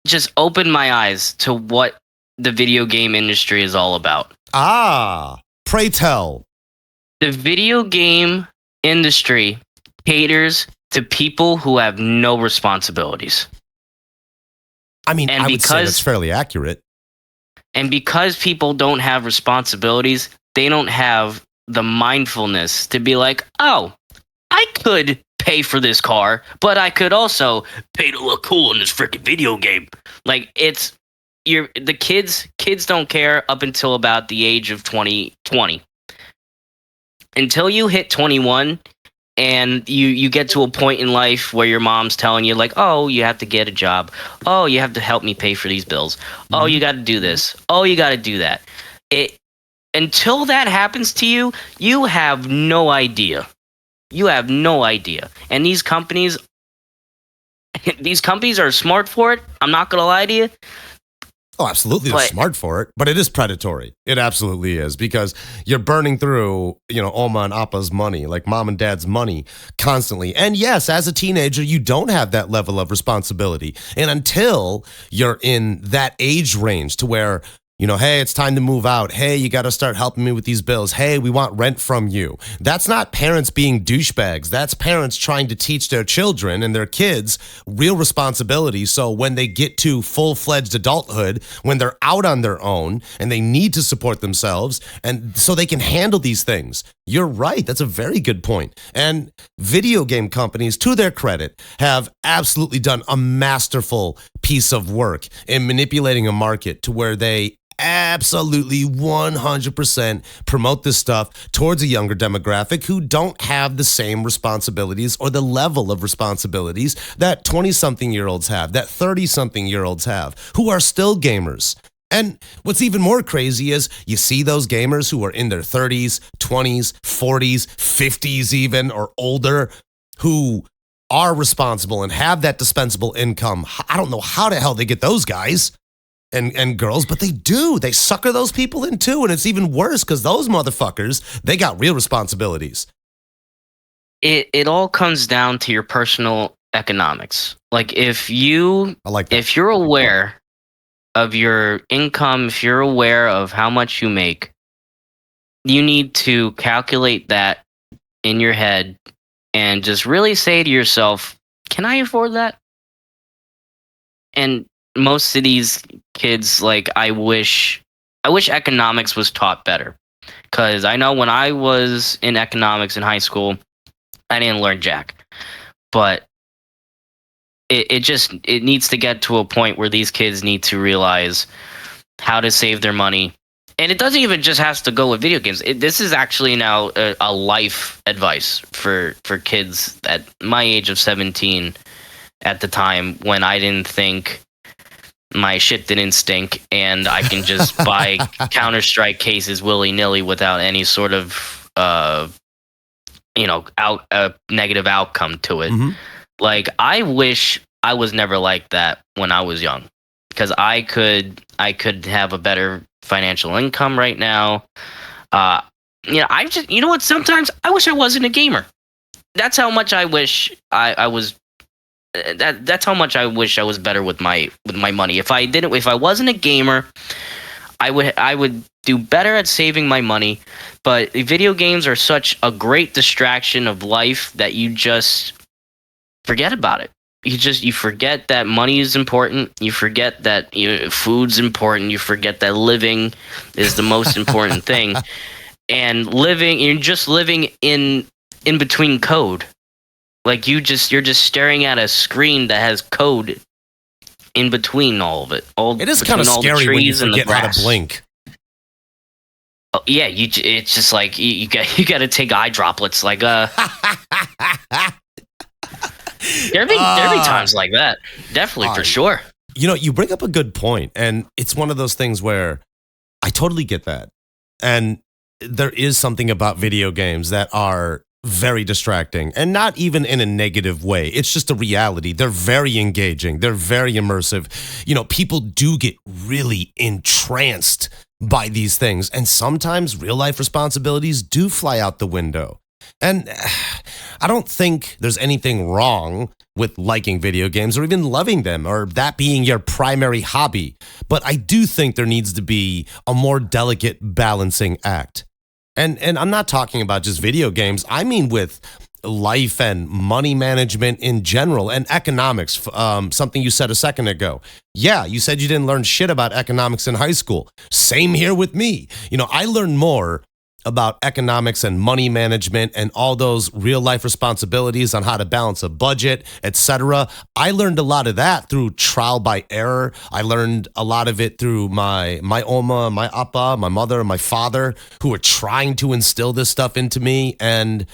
just opened my eyes to what the video game industry is all about. Ah, pray tell. The video game industry caters to people who have no responsibilities. I mean, I would say that's fairly accurate. And because people don't have responsibilities, they don't have the mindfulness to be like, oh, I could pay for this car, but I could also pay to look cool in this freaking video game. Like, the kids don't care up until about the age of 20. Until you hit 21 and you get to a point in life where your mom's telling you, like, oh, you have to get a job. Oh, you have to help me pay for these bills. Oh, you got to do this. Oh, you got to do that. Until that happens to you, you have no idea. You have no idea. And these companies are smart for it. I'm not going to lie to you. Oh, absolutely. They're smart for it, but it is predatory. It absolutely is, because you're burning through, Oma and Appa's money, like mom and dad's money constantly. And yes, as a teenager, you don't have that level of responsibility. And until you're in that age range to where, hey, it's time to move out. Hey, you got to start helping me with these bills. Hey, we want rent from you. That's not parents being douchebags. That's parents trying to teach their children and their kids real responsibility. So when they get to full-fledged adulthood, when they're out on their own and they need to support themselves, and so they can handle these things. You're right. That's a very good point. And video game companies, to their credit, have absolutely done a masterful piece of work in manipulating a market to where they absolutely 100% promote this stuff towards a younger demographic who don't have the same responsibilities or the level of responsibilities that 20-something-year-olds have, that 30-something-year-olds have, who are still gamers. And what's even more crazy is you see those gamers who are in their 30s, 20s, 40s, 50s even, or older, who are responsible and have that dispensable income. I don't know how the hell they get those guys and girls, but they do. They sucker those people in too, and it's even worse because those motherfuckers, they got real responsibilities. It all comes down to your personal economics. Like if you're aware of your income, if you're aware of how much you make, you need to calculate that in your head and just really say to yourself, can I afford that? And most of these kids, like, I wish economics was taught better. Because I know when I was in economics in high school, I didn't learn jack. But it needs to get to a point where these kids need to realize how to save their money. And it doesn't even just have to go with video games. This is actually now a life advice for kids at my age of 17 at the time, when I didn't think my shit didn't stink and I can just buy Counter-Strike cases willy-nilly without any sort of negative outcome to it. Mm-hmm. Like, I wish I was never like that when I was young, because I could have a better financial income right now. You know what? Sometimes I wish I wasn't a gamer. That's how much I wish I was. That's how much I wish I was better with my money. If I wasn't a gamer, I would do better at saving my money. But video games are such a great distraction of life that you just forget about it. You forget that money is important. You forget that food's important. You forget that living is the most important thing. and you're just living in between code. Like you're just staring at a screen that has code in between all of it. It is kind of scary when you forget how to blink. Oh, yeah, it's just like you got to take eye droplets. Like there'll be times like that. Definitely, for sure. You know, you bring up a good point, and it's one of those things where I totally get that. And there is something about video games that are very distracting, and not even in a negative way. It's just a reality. They're very engaging. They're very immersive. You know, people do get really entranced by these things, and sometimes real life responsibilities do fly out the window. And I don't think there's anything wrong with liking video games or even loving them or that being your primary hobby. But I do think there needs to be a more delicate balancing act. And I'm not talking about just video games. I mean with life and money management in general and economics, something you said a second ago. Yeah, you said you didn't learn shit about economics in high school. Same here with me. You know, I learned more about economics and money management and all those real life responsibilities on how to balance a budget, etc. I learned a lot of that through trial by error. I learned a lot of it through my oma, my appa, my mother, and my father, who were trying to instill this stuff into me. And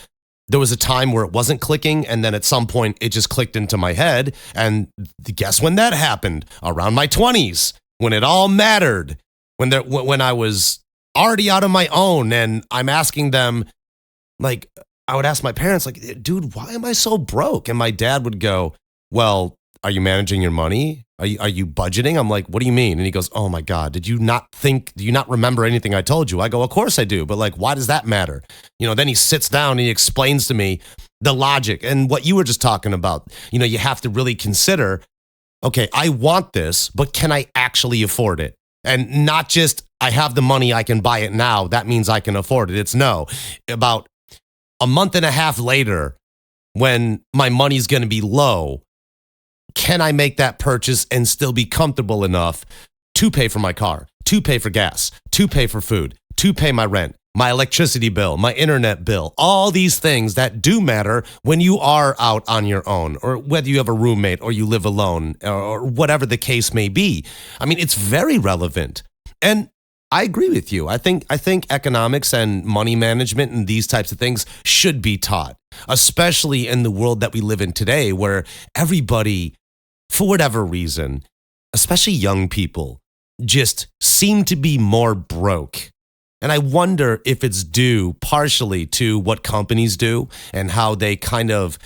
there was a time where it wasn't clicking, and then at some point it just clicked into my head. And guess when that happened? Around my 20s, when it all mattered, when I was already out on my own, and I'm asking them, like, I would ask my parents, like, dude, why am I so broke? And my dad would go, well, are you managing your money? Are you budgeting? I'm like, what do you mean? And he goes, oh my God, do you not remember anything I told you? I go, of course I do, but like, why does that matter? You know, then he sits down and he explains to me the logic and what you were just talking about. You know, you have to really consider, okay, I want this, but can I actually afford it? And not just, I have the money, I can buy it now. That means I can afford it. It's no. About a month and a half later, when my money's going to be low, can I make that purchase and still be comfortable enough to pay for my car, to pay for gas, to pay for food, to pay my rent, my electricity bill, my internet bill, all these things that do matter when you are out on your own, or whether you have a roommate or you live alone, or whatever the case may be. I mean, it's very relevant. And I agree with you. I think economics and money management and these types of things should be taught, especially in the world that we live in today, where everybody, for whatever reason, especially young people, just seem to be more broke. And I wonder if it's due partially to what companies do and how they kind of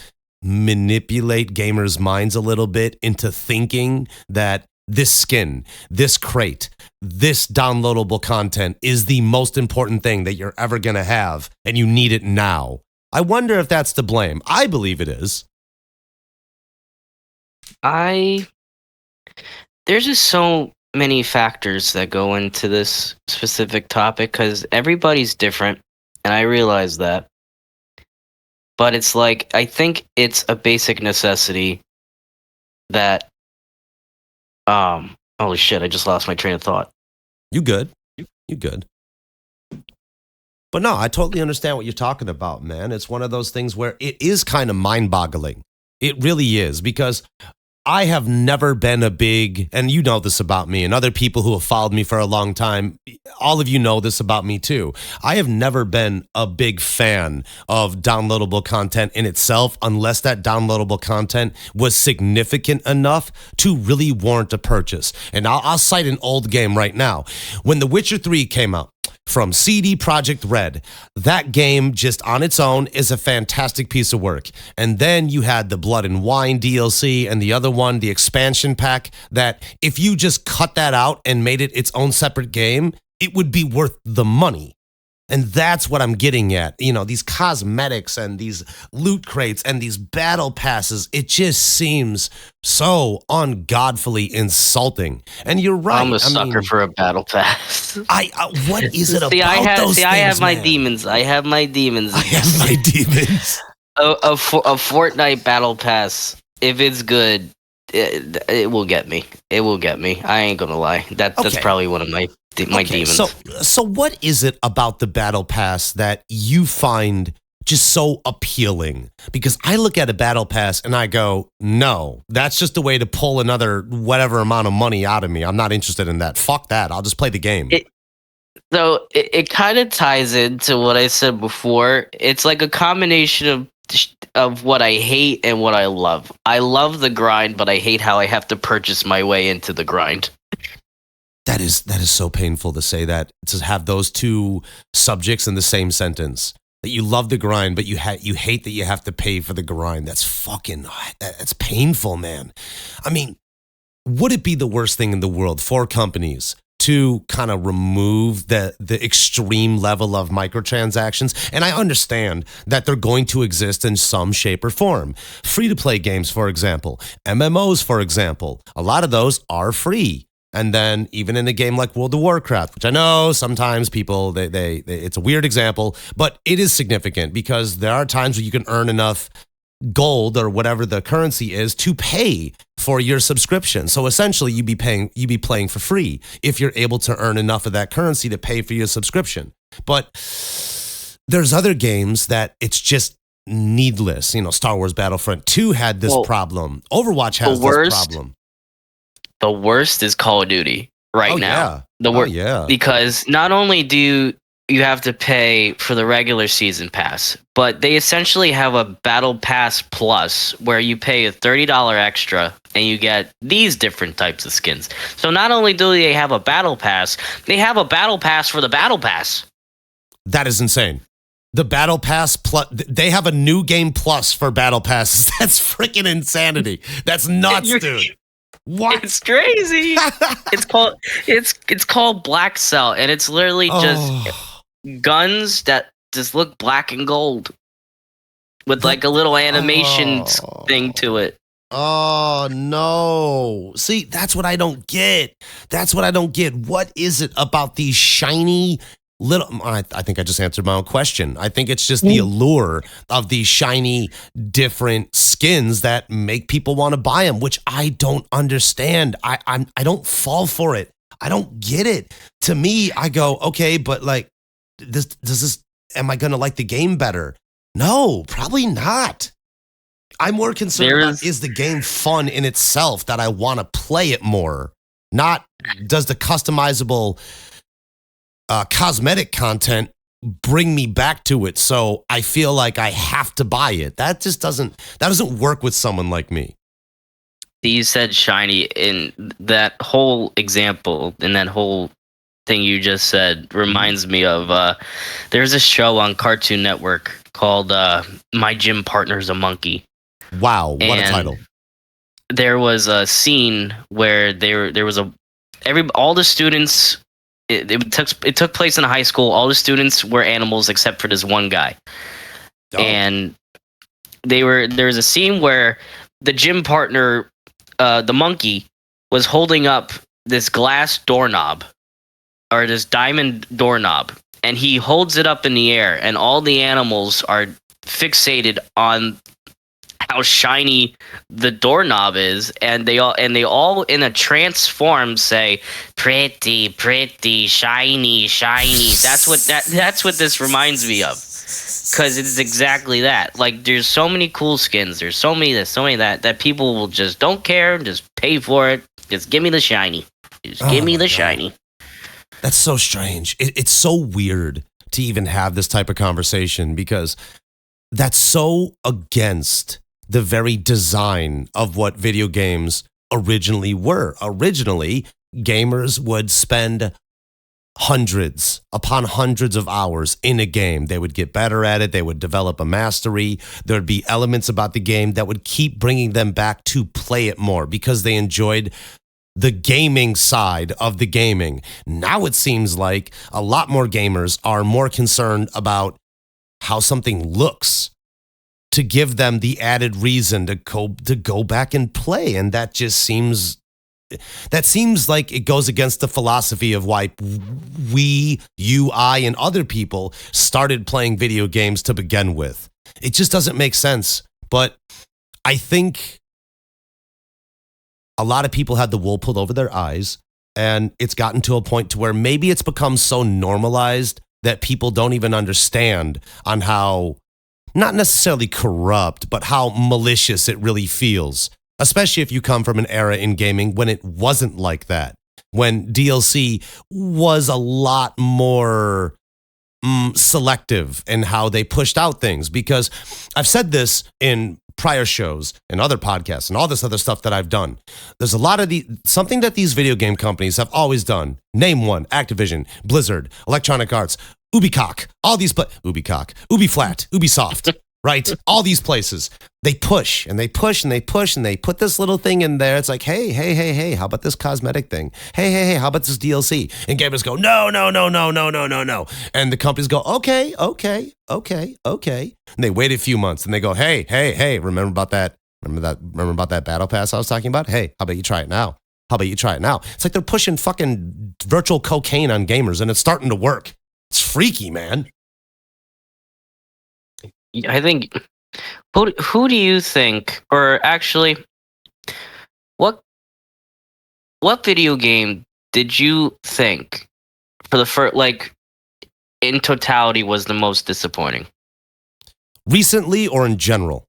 manipulate gamers' minds a little bit into thinking that this skin, this crate, this downloadable content is the most important thing that you're ever going to have, and you need it now. I wonder if that's to blame. I believe it is. There's just so many factors that go into this specific topic because everybody's different, and I realize that. But it's like, I think it's a basic necessity that, holy shit, I just lost my train of thought. You good. You good. But no, I totally understand what you're talking about, man. It's one of those things where it is kind of mind-boggling. It really is, because I have never been a big, and you know this about me, and other people who have followed me for a long time, all of you know this about me too. I have never been a big fan of downloadable content in itself, unless that downloadable content was significant enough to really warrant a purchase. And I'll cite an old game right now. When The Witcher 3 came out, from CD Projekt Red, that game just on its own is a fantastic piece of work. And then you had the Blood and Wine DLC and the other one, the expansion pack, that if you just cut that out and made it its own separate game, it would be worth the money. And that's what I'm getting at. You know, these cosmetics and these loot crates and these battle passes, it just seems so ungodfully insulting. And you're right. I'm a sucker for a battle pass. What is it about those things, I have my man? demons. I have my demons. I have my demons. A Fortnite battle pass, if it's good, it will get me. It will get me. I ain't gonna lie. That's probably one of my my demons. So what is it about the battle pass that you find just so appealing? Because I look at a battle pass and I go, no, that's just a way to pull another whatever amount of money out of me. I'm not interested in that. Fuck that. I'll just play the game. It kind of ties into what I said before. It's like a combination of what I hate and what I love. I love the grind, but I hate how I have to purchase my way into the grind. That is so painful to say that, to have those two subjects in the same sentence. That you love the grind, but you hate that you have to pay for the grind. That's painful, man. I mean, would it be the worst thing in the world for companies to kind of remove the extreme level of microtransactions? And I understand that they're going to exist in some shape or form. Free-to-play games, for example, MMOs, for example, a lot of those are free. And then even in a game like World of Warcraft, which I know sometimes people, they it's a weird example, but it is significant because there are times where you can earn enough gold or whatever the currency is to pay for your subscription. So essentially you'd be playing for free if you're able to earn enough of that currency to pay for your subscription. But there's other games that it's just needless. You know, Star Wars Battlefront 2 had this problem. Overwatch has this problem. The worst is Call of Duty right now. Yeah. Because not only do you have to pay for the regular season pass, but they essentially have a Battle Pass Plus where you pay a $30 extra and you get these different types of skins. So not only do they have a Battle Pass, they have a Battle Pass for the Battle Pass. That is insane. The Battle Pass Plus, they have a new game plus for Battle Passes. That's freaking insanity. That's nuts, dude. What? It's crazy. it's called Black Cell, and it's literally just guns that just look black and gold with like a little animation thing to it. Oh no. See, that's what I don't get. What is it about these shiny little, I think I just answered my own question. I think it's just the allure of these shiny, different skins that make people want to buy them, which I don't understand. I don't fall for it. I don't get it. To me, I go, okay, but like, am I going to like the game better? No, probably not. I'm more concerned about, is the game fun in itself that I want to play it more? Not, does the customizable cosmetic content bring me back to it, so I feel like I have to buy it. That doesn't work with someone like me. You said shiny in that whole example, and that whole thing you just said reminds me of there's a show on Cartoon Network called My Gym Partner's a Monkey. Wow, what a title. There was a scene where there was all the students. It took place in a high school. All the students were animals except for this one guy. Oh. And there was a scene where the gym partner, the monkey, was holding up this glass doorknob or this diamond doorknob, and he holds it up in the air, and all the animals are fixated on how shiny the doorknob is, and they all in a trance form say pretty, shiny. That's what this reminds me of, because it's exactly that. Like, there's so many cool skins, there's so many this, so many that people will just don't care, just pay for it. Just give me the shiny. Give me the shiny. That's so strange. It's so weird to even have this type of conversation, because that's so against the very design of what video games originally were. Originally, gamers would spend hundreds upon hundreds of hours in a game. They would get better at it. They would develop a mastery. There'd be elements about the game that would keep bringing them back to play it more because they enjoyed the gaming side of the gaming. Now it seems like a lot more gamers are more concerned about how something looks, to give them the added reason to go back and play. And that seems like it goes against the philosophy of why you, I, and other people started playing video games to begin with. It just doesn't make sense. But I think a lot of people had the wool pulled over their eyes, And it's gotten to a point to where maybe it's become so normalized that people don't even understand on how, not necessarily corrupt, but how malicious it really feels. Especially if you come from an era in gaming when it wasn't like that. When DLC was a lot more selective in how they pushed out things. Because I've said this in prior shows and other podcasts and all this other stuff that I've done. There's a lot of something that these video game companies have always done. Name one: Activision, Blizzard, Electronic Arts, Ubicock, all these Ubicock, Ubiflat, Ubisoft, right? All these places. They push and they push and they push and they put this little thing in there. It's like, hey, how about this cosmetic thing? Hey, how about this DLC? And gamers go, no. And the companies go, okay. And they wait a few months and they go, hey, remember about that battle pass I was talking about? Hey, how about you try it now? It's like they're pushing fucking virtual cocaine on gamers and it's starting to work. It's freaky, man. I think, who do you think, or actually, what video game did you think for the first, like, in totality was the most disappointing? Recently or in general?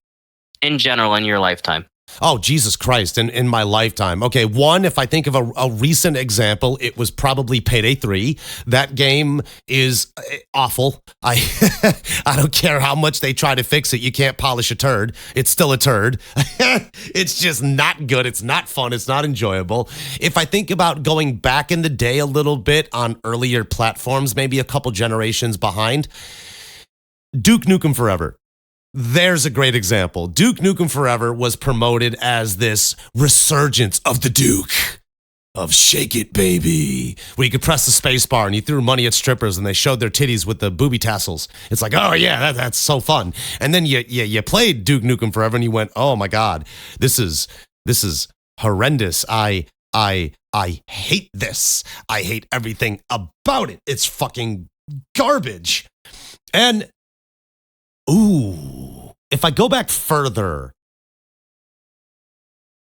In general, in your lifetime. Oh, Jesus Christ, in my lifetime. Okay, one, if I think of a recent example, it was probably Payday 3. That game is awful. I don't care how much they try to fix it. You can't polish a turd. It's still a turd. It's just not good. It's not fun. It's not enjoyable. If I think about going back in the day a little bit on earlier platforms, maybe a couple generations behind, Duke Nukem Forever. There's a great example. Duke Nukem Forever was promoted as this resurgence of the Duke, of Shake It Baby, where you could press the space bar and you threw money at strippers and they showed their titties with the booby tassels. It's like, oh yeah, that's so fun. And then you played Duke Nukem Forever and you went, oh my God, this is horrendous. I hate this. I hate everything about it. It's fucking garbage. And ooh, if I go back further,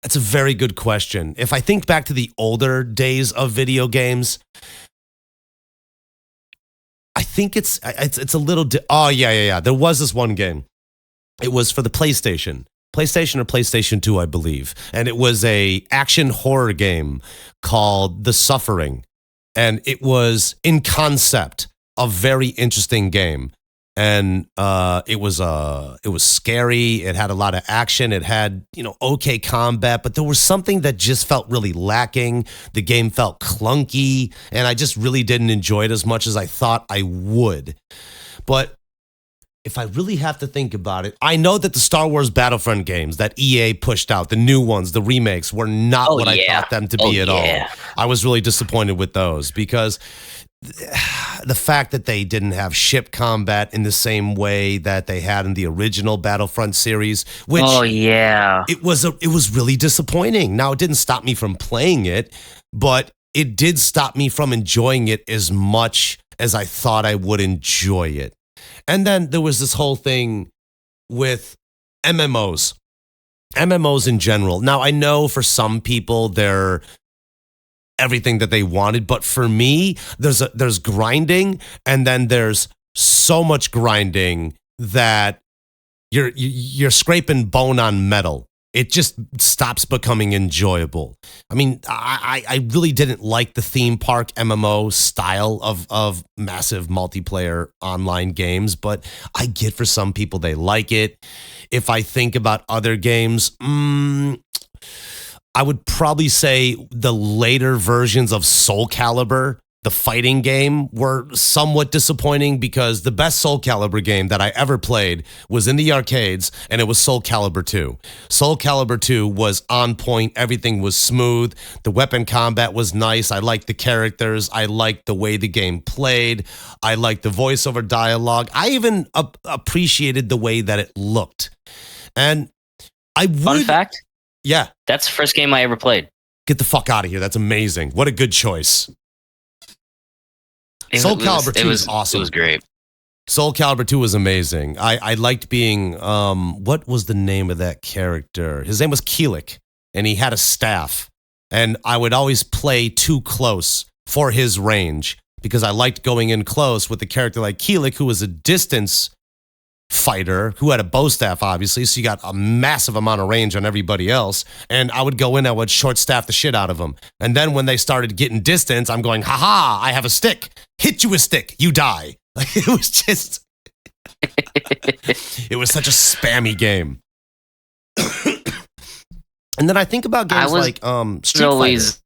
that's a very good question. If I think back to the older days of video games, I think it's a little. Oh yeah. There was this one game. It was for the PlayStation or PlayStation 2, I believe, and it was a action horror game called The Suffering, and it was in concept a very interesting game. And it was scary. It had a lot of action. It had, okay combat, but there was something that just felt really lacking. The game felt clunky, and I just really didn't enjoy it as much as I thought I would. But if I really have to think about it, I know that the Star Wars Battlefront games that EA pushed out, the new ones, the remakes, were not what I thought them to be at all. I was really disappointed with those because the fact that they didn't have ship combat in the same way that they had in the original Battlefront series, which it was really disappointing. Now, it didn't stop me from playing it, but it did stop me from enjoying it as much as I thought I would enjoy it. And then there was this whole thing with MMOs in general. Now, I know for some people they're everything that they wanted, but for me, there's grinding, and then there's so much grinding that you're scraping bone on metal. It just stops becoming enjoyable. I mean, I really didn't like the theme park MMO style of massive multiplayer online games, but I get for some people they like it. If I think about other games, I would probably say the later versions of Soul Calibur, the fighting game, were somewhat disappointing because the best Soul Calibur game that I ever played was in the arcades, and it was Soul Calibur 2. Soul Calibur 2 was on point. Everything was smooth. The weapon combat was nice. I liked the characters. I liked the way the game played. I liked the voiceover dialogue. I even appreciated the way that it looked. And I would... Fun fact? Yeah. That's the first game I ever played. Get the fuck out of here. That's amazing. What a good choice. Soul Calibur 2 was awesome. It was great. Soul Calibur 2 was amazing. I liked being, what was the name of that character? His name was Keelik, and he had a staff. and I would always play too close for his range because I liked going in close with a character like Keelik, who was a distance fighter who had a bow staff, obviously, so you got a massive amount of range on everybody else. And I would go in, I would short staff the shit out of them. And then when they started getting distance, I'm going, haha, I have a stick. Hit you a stick, you die. Like, it was just, it was such a spammy game. And then I think about games like Street Fighter.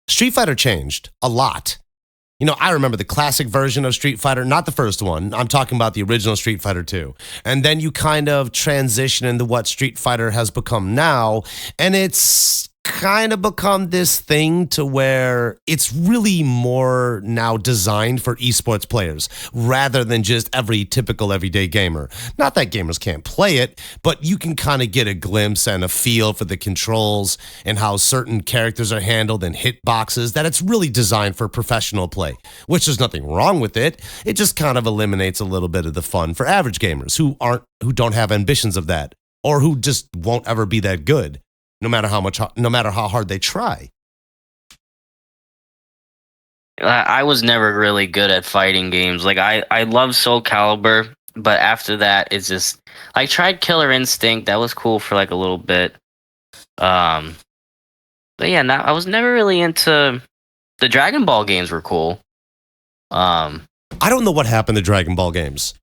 Street Fighter changed a lot. You know, I remember the classic version of Street Fighter, not the first one. I'm talking about the original Street Fighter 2. And then you kind of transition into what Street Fighter has become now. And it's kind of become this thing to where it's really more now designed for esports players rather than just every typical everyday gamer. Not that gamers can't play it, but you can kind of get a glimpse and a feel for the controls and how certain characters are handled and hitboxes, that it's really designed for professional play, which there's nothing wrong with it. It just kind of eliminates a little bit of the fun for average gamers who don't have ambitions of that, or who just won't ever be that good. No matter how hard they try. I was never really good at fighting games. Like I love Soul Calibur, but after that, it's just I tried Killer Instinct. That was cool for like a little bit. But yeah, I was never really into the Dragon Ball games. Were cool. I don't know what happened to Dragon Ball games.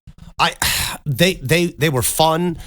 They were fun.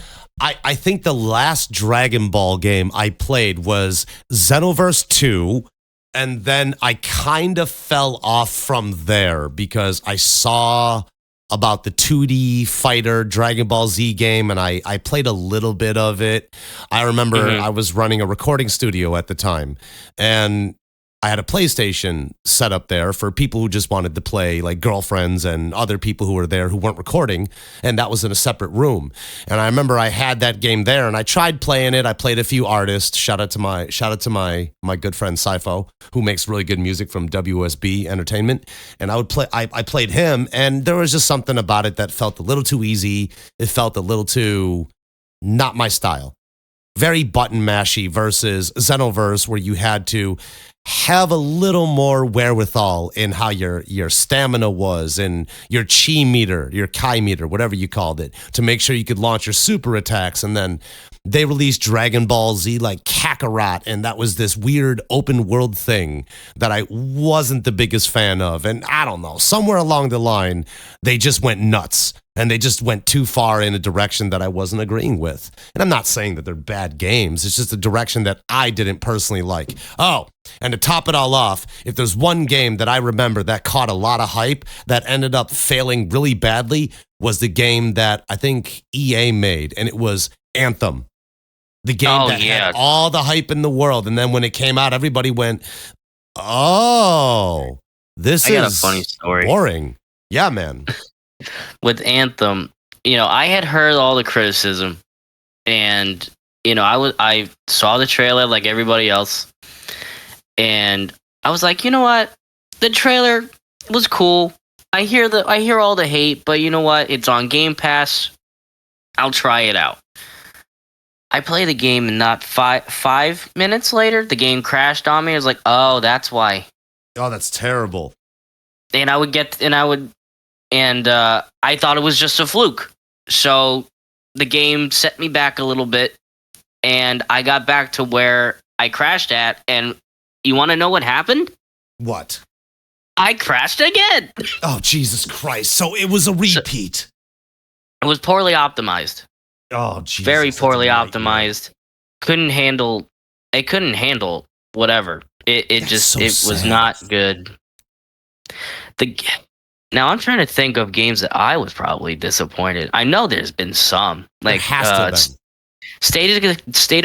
I think the last Dragon Ball game I played was Xenoverse 2, and then I kind of fell off from there because I saw about the 2D fighter Dragon Ball Z game, and I played a little bit of it. I remember I was running a recording studio at the time, and I had a PlayStation set up there for people who just wanted to play, like girlfriends and other people who were there who weren't recording, and that was in a separate room. And I remember I had that game there, and I tried playing it. I played a few artists. Shout out to my good friend Sypho, who makes really good music from WSB Entertainment. And I played him, and there was just something about it that felt a little too easy. It felt a little too not my style. Very button mashy versus Xenoverse, where you had to have a little more wherewithal in how your stamina was and your chi meter, your kai meter, whatever you called it, to make sure you could launch your super attacks. And then they released Dragon Ball Z like Kakarot, and that was this weird open world thing that I wasn't the biggest fan of. And I don't know, somewhere along the line, they just went nuts. And they just went too far in a direction that I wasn't agreeing with. And I'm not saying that they're bad games. It's just a direction that I didn't personally like. Oh, and to top it all off, if there's one game that I remember that caught a lot of hype that ended up failing really badly, was the game that I think EA made, and it was Anthem. The game had all the hype in the world. And then when it came out, everybody went, oh, this is a funny story. Boring. Yeah, man. With Anthem, I had heard all the criticism, and I saw the trailer like everybody else, and I was like, you know what, the trailer was cool. I hear all the hate, but you know what, it's on Game Pass. I'll try it out. I play the game, and not 5 minutes later, the game crashed on me. I was like, oh, that's why. Oh, that's terrible. And I thought it was just a fluke. So the game set me back a little bit, and I got back to where I crashed at. And you want to know what happened? What? I crashed again. Oh, Jesus Christ. So it was a repeat. It was poorly optimized. Oh, Jesus. Very poorly optimized. Couldn't handle whatever. It was not good. Now I'm trying to think of games that I was probably disappointed. I know there's been some, like State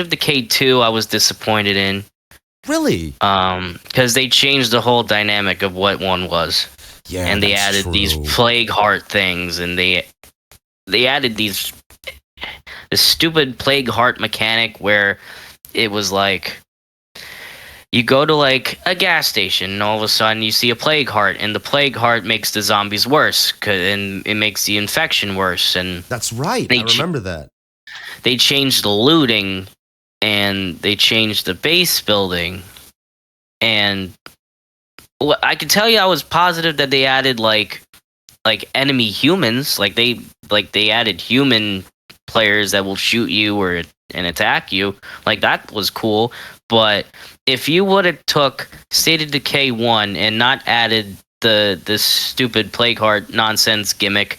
of Decay 2. I was disappointed in. Really? Because they changed the whole dynamic of what one was. Yeah, and they added these plague heart things, and they added this stupid plague heart mechanic where it was like, you go to like a gas station, and all of a sudden you see a plague heart, and the plague heart makes the zombies worse, and it makes the infection worse. And that's right. I remember that. They changed the looting, and they changed the base building, and I can tell you I was positive that they added like enemy humans, like they added human players that will shoot you or and attack you. Like that was cool. But if you would have took State of Decay 1 and not added the stupid plague heart nonsense gimmick,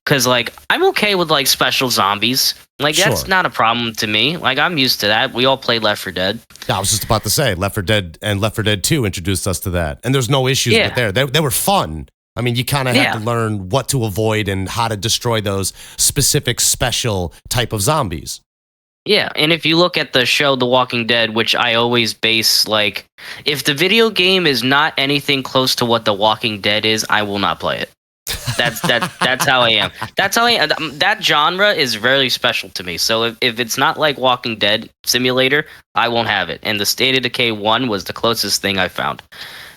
because like I'm okay with like special zombies. Like that's not a problem to me. Like I'm used to that. We all play Left 4 Dead. I was just about to say Left 4 Dead and Left 4 Dead 2 introduced us to that, and there's no issues with there. They were fun. I mean, you kind of have to learn what to avoid and how to destroy those specific special type of zombies. Yeah, and if you look at the show The Walking Dead, which I always base like, if the video game is not anything close to what The Walking Dead is, I will not play it. That's how I am. That's how I am. That genre is very special to me. So if it's not like Walking Dead Simulator, I won't have it. And the State of Decay 1 was the closest thing I found.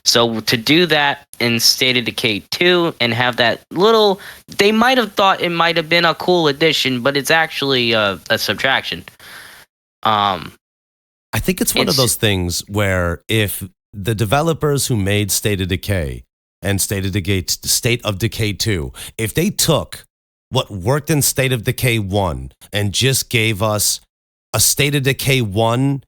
So to do that in State of Decay 2 and have that little, they might have thought it might have been a cool addition, but it's actually a subtraction. I think it's one of those things where if the developers who made State of Decay and State of Decay 2, if they took what worked in State of Decay 1 and just gave us a State of Decay 1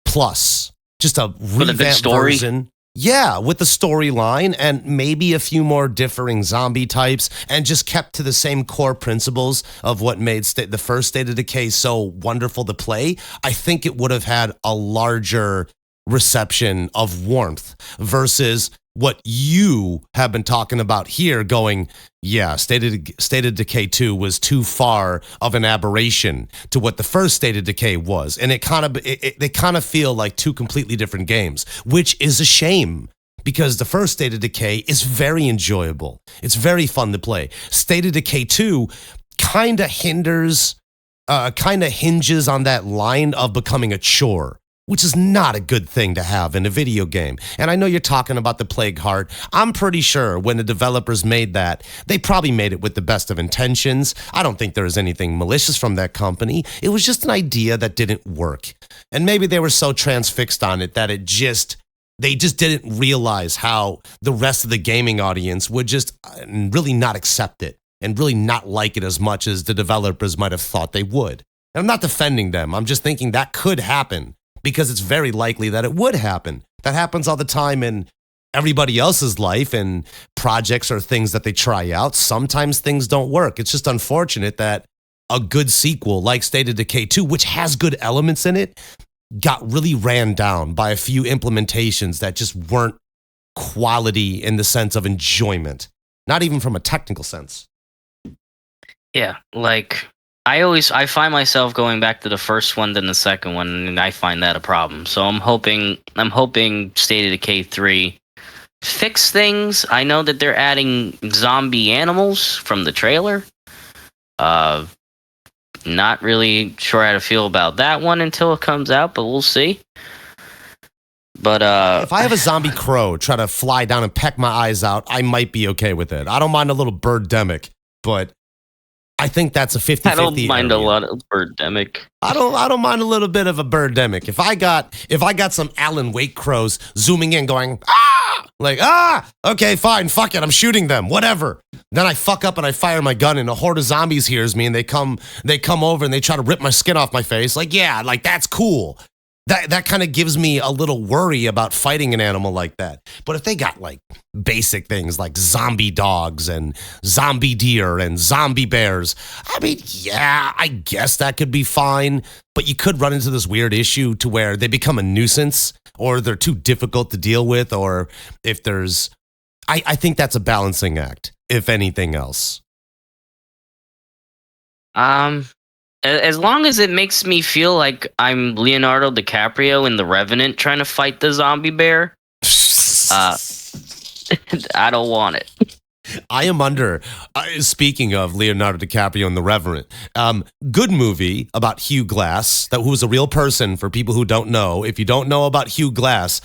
plus, just a revamped version. Yeah, with the storyline and maybe a few more differing zombie types, and just kept to the same core principles of what made the first State of Decay so wonderful to play, I think it would have had a larger reception of warmth versus what you have been talking about here going, yeah, State of Decay 2 was too far of an aberration to what the first State of Decay was. And they kind of feel like two completely different games, which is a shame because the first State of Decay is very enjoyable. It's very fun to play. State of Decay 2 kind of hinges on that line of becoming a chore, which is not a good thing to have in a video game. And I know you're talking about the Plague Heart. I'm pretty sure when the developers made that, they probably made it with the best of intentions. I don't think there was anything malicious from that company. It was just an idea that didn't work. And maybe they were so transfixed on it that they just didn't realize how the rest of the gaming audience would just really not accept it and really not like it as much as the developers might have thought they would. And I'm not defending them. I'm just thinking that could happen, because it's very likely that it would happen. That happens all the time in everybody else's life and projects or things that they try out. Sometimes things don't work. It's just unfortunate that a good sequel like State of Decay 2, which has good elements in it, got really ran down by a few implementations that just weren't quality in the sense of enjoyment, not even from a technical sense. Yeah, like I find myself going back to the first one than the second one, and I find that a problem. So I'm hoping State of Decay 3 fix things. I know that they're adding zombie animals from the trailer. Not really sure how to feel about that one until it comes out, but we'll see. But if I have a zombie crow try to fly down and peck my eyes out, I might be okay with it. I don't mind a little birdemic, but I think that's a 50-50 I don't mind area. a lot of birdemic. I don't mind a little bit of a birdemic. If I got some Alan Wake crows zooming in going, okay, fine, fuck it, I'm shooting them, whatever. Then I fuck up and I fire my gun and a horde of zombies hears me and they come over and they try to rip my skin off my face. Like, yeah, like that's cool. That kind of gives me a little worry about fighting an animal like that. But if they got like basic things like zombie dogs and zombie deer and zombie bears, I mean, yeah, I guess that could be fine. But you could run into this weird issue to where they become a nuisance or they're too difficult to deal with, or if there's, I think that's a balancing act, if anything else. As long as it makes me feel like I'm Leonardo DiCaprio in The Revenant trying to fight the zombie bear, I don't want it. I am under, speaking of Leonardo DiCaprio in The Revenant, good movie about Hugh Glass, who was a real person for people who don't know. If you don't know about Hugh Glass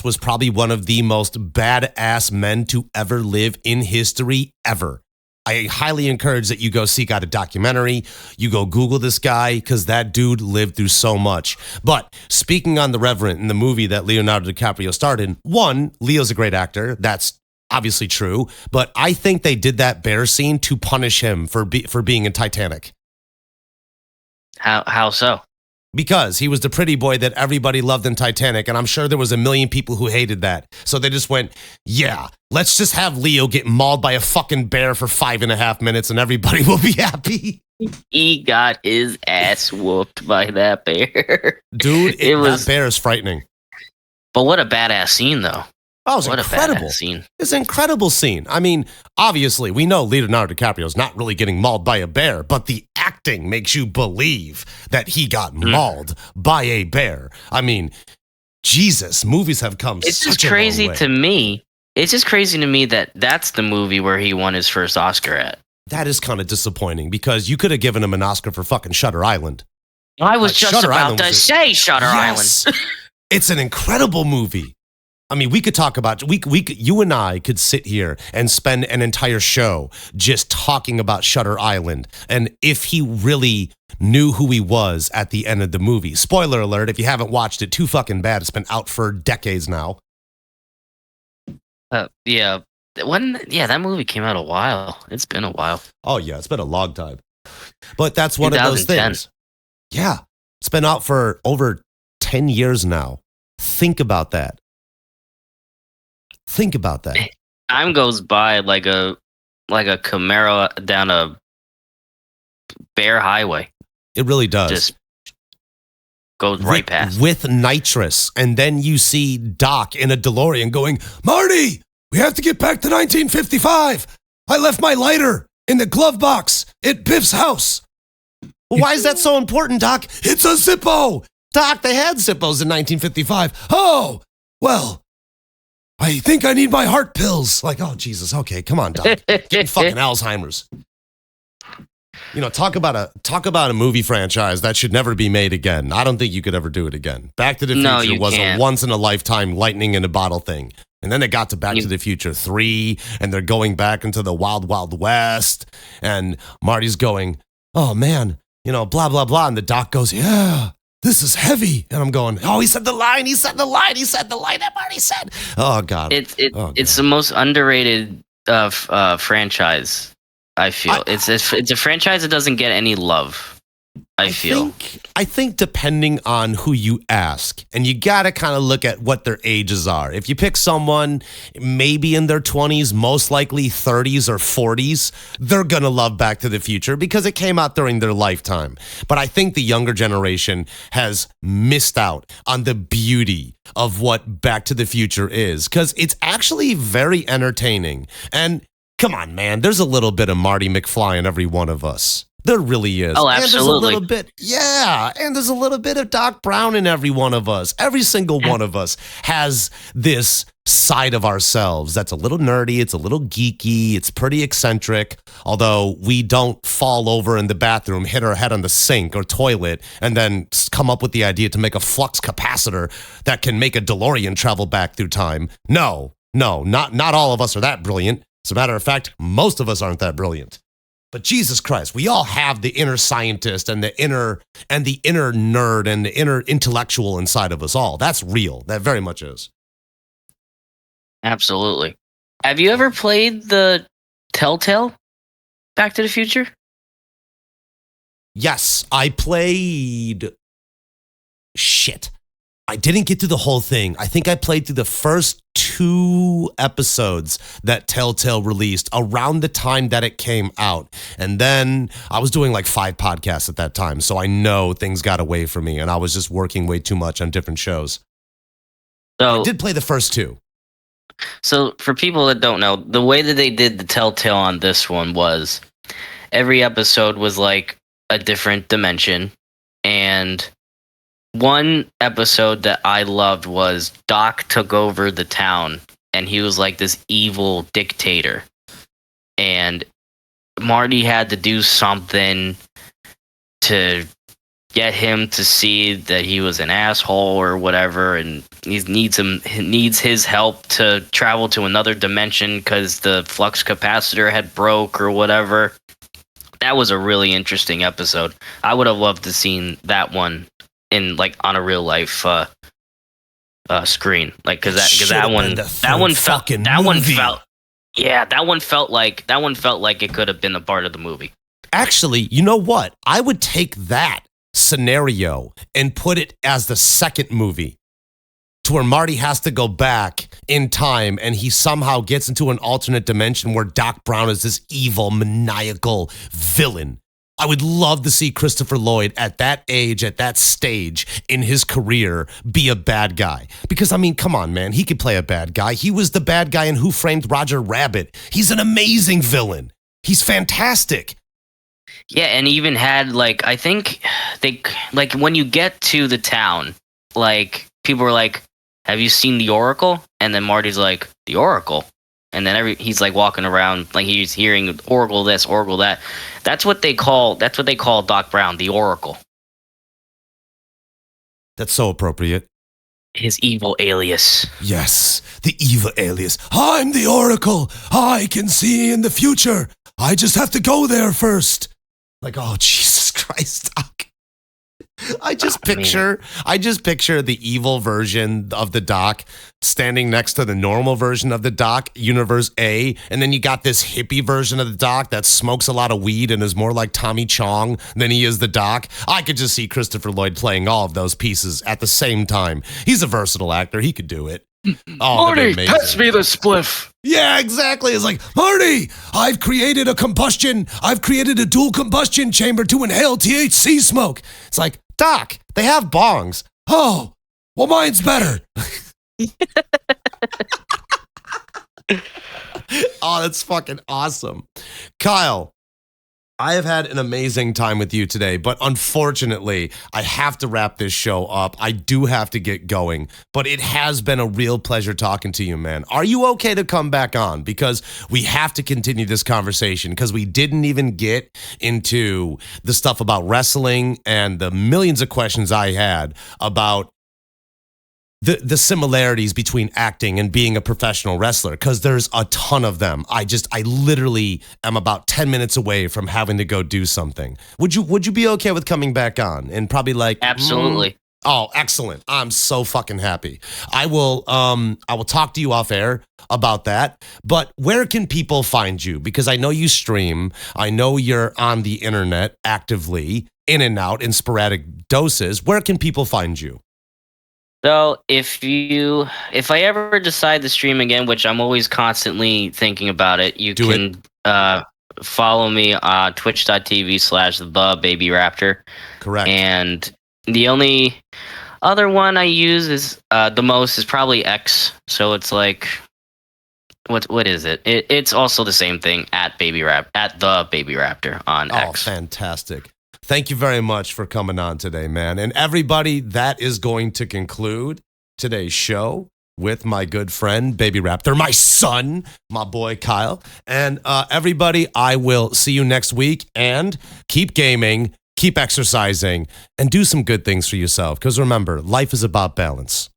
was probably one of the most badass men to ever live in history ever. I highly encourage that you go seek out a documentary. You go Google this guy because that dude lived through so much. But speaking on The Reverend in the movie that Leonardo DiCaprio starred in, one, Leo's a great actor. That's obviously true. But I think they did that bear scene to punish him for being in Titanic. How so? Because he was the pretty boy that everybody loved in Titanic, and I'm sure there was a million people who hated that. So they just went, yeah, let's just have Leo get mauled by a fucking bear for 5.5 minutes and everybody will be happy. He got his ass whooped by that bear. Dude, that bear is frightening. But what a badass scene, though. Oh, it's incredible. It's an incredible scene. I mean, obviously, we know Leonardo DiCaprio is not really getting mauled by a bear, but the acting makes you believe that he got mauled by a bear. I mean, Jesus, movies have come It's such just a crazy long way. to me. It's just crazy to me that that's the movie where he won his first Oscar at. That is kind of disappointing because you could have given him an Oscar for fucking Shutter Island. I was just Shutter about Island to say Shutter Yes. Island. It's an incredible movie. I mean, we could talk about you and I could sit here and spend an entire show just talking about Shutter Island and if he really knew who he was at the end of the movie. Spoiler alert, if you haven't watched it, too fucking bad. It's been out for decades now. Yeah. That movie came out a while. It's been a while. Oh, yeah, it's been a long time. But that's one of those 2010. things. Yeah, it's been out for over 10 years now. Think about that. Think about that. Time goes by like a Camaro down a bare highway. It really does. Just goes right past. With nitrous. And then you see Doc in a DeLorean going, Marty, we have to get back to 1955. I left my lighter in the glove box at Biff's house. Well, why is that so important, Doc? It's a Zippo. Doc, they had Zippos in 1955. Oh, well, I think I need my heart pills. Like, oh, Jesus. Okay, come on, Doc. Getting fucking Alzheimer's. You know, talk about a movie franchise that should never be made again. I don't think you could ever do it again. Back to the Future was a once-in-a-lifetime lightning in a bottle thing. And then they got to Back to the Future 3, and they're going back into the Wild Wild West, and Marty's going, oh, man, you know, blah, blah, blah. And the Doc goes, yeah, this is heavy. And I'm going, oh, he said the line that Marty said. Oh, God. It's the most underrated franchise, I feel. It's a franchise that doesn't get any love, I feel. I think depending on who you ask, and you got to kind of look at what their ages are. If you pick someone maybe in their 20s, most likely 30s or 40s, they're going to love Back to the Future because it came out during their lifetime. But I think the younger generation has missed out on the beauty of what Back to the Future is because it's actually very entertaining. And come on, man, there's a little bit of Marty McFly in every one of us. There really is. Oh, absolutely. And there's a little bit, and there's a little bit of Doc Brown in every one of us. Every single one of us has this side of ourselves that's a little nerdy, it's a little geeky, it's pretty eccentric, although we don't fall over in the bathroom, hit our head on the sink or toilet, and then come up with the idea to make a flux capacitor that can make a DeLorean travel back through time. No, not all of us are that brilliant. As a matter of fact, most of us aren't that brilliant. But Jesus Christ, we all have the inner scientist and the inner nerd and the inner intellectual inside of us all. That's real. That very much is. Absolutely. Have you ever played the Telltale Back to the Future? Yes, I played. Shit. I didn't get through the whole thing. I think I played through the first 2 episodes that Telltale released around the time that it came out. And then I was doing like 5 podcasts at that time. So I know things got away from me and I was just working way too much on different shows. So I did play the first 2. So for people that don't know, the way that they did the Telltale on this one was every episode was like a different dimension. And one episode that I loved was Doc took over the town and he was like this evil dictator. And Marty had to do something to, get him to see that he was an asshole or whatever, and he needs his help to travel to another dimension because the flux capacitor had broke or whatever. That was a really interesting episode. I would have loved to seen that one in like on a real life screen, like because that one felt like it could have been a part of the movie. Actually, you know what? I would take that scenario and put it as the second movie, to where Marty has to go back in time and he somehow gets into an alternate dimension where Doc Brown is this evil, maniacal villain. I would love to see Christopher Lloyd at that age, at that stage in his career, be a bad guy. Because, I mean, come on, man. He could play a bad guy. He was the bad guy in Who Framed Roger Rabbit. He's an amazing villain. He's fantastic. Yeah, and even had, like, I think they, like, when you get to the town, like, people were like, have you seen the Oracle? And then Marty's like, the Oracle? And then he's like walking around like he's hearing Oracle this, Oracle that. That's what they call Doc Brown, the Oracle. That's so appropriate. His evil alias. Yes, the evil alias. I'm the Oracle. I can see in the future. I just have to go there first. Like, oh, Jesus Christ, Doc. I just picture the evil version of the Doc standing next to the normal version of the Doc, Universe A, and then you got this hippie version of the Doc that smokes a lot of weed and is more like Tommy Chong than he is the Doc. I could just see Christopher Lloyd playing all of those pieces at the same time. He's a versatile actor. He could do it. Oh, Marty, pass me the spliff. Yeah, exactly. It's like, Marty, I've created a dual combustion chamber to inhale THC smoke. It's like, Doc, they have bongs. Oh, well, mine's better. Oh, that's fucking awesome. Kyle, I have had an amazing time with you today, but unfortunately, I have to wrap this show up. I do have to get going, but it has been a real pleasure talking to you, man. Are you okay to come back on? Because we have to continue this conversation because we didn't even get into the stuff about wrestling and the millions of questions I had about the similarities between acting and being a professional wrestler, because there's a ton of them. I literally am about 10 minutes away from having to go do something. Would you be okay with coming back on and probably like absolutely? Oh, excellent. I'm so fucking happy. I will talk to you off air about that. But where can people find you? Because I know you stream. I know you're on the internet actively, in and out in sporadic doses. Where can people find you? So if I ever decide to stream again, which I'm always constantly thinking about it, you can follow me on twitch.tv/TheBabyRaptor. Correct. And the only other one I use is the most is probably X. So it's like, what is it? It's also the same thing at The Baby Raptor on X. Oh, fantastic. Thank you very much for coming on today, man. And everybody, that is going to conclude today's show with my good friend, Baby Raptor, my son, my boy Kyle. And everybody, I will see you next week. And keep gaming, keep exercising, and do some good things for yourself. Because remember, life is about balance.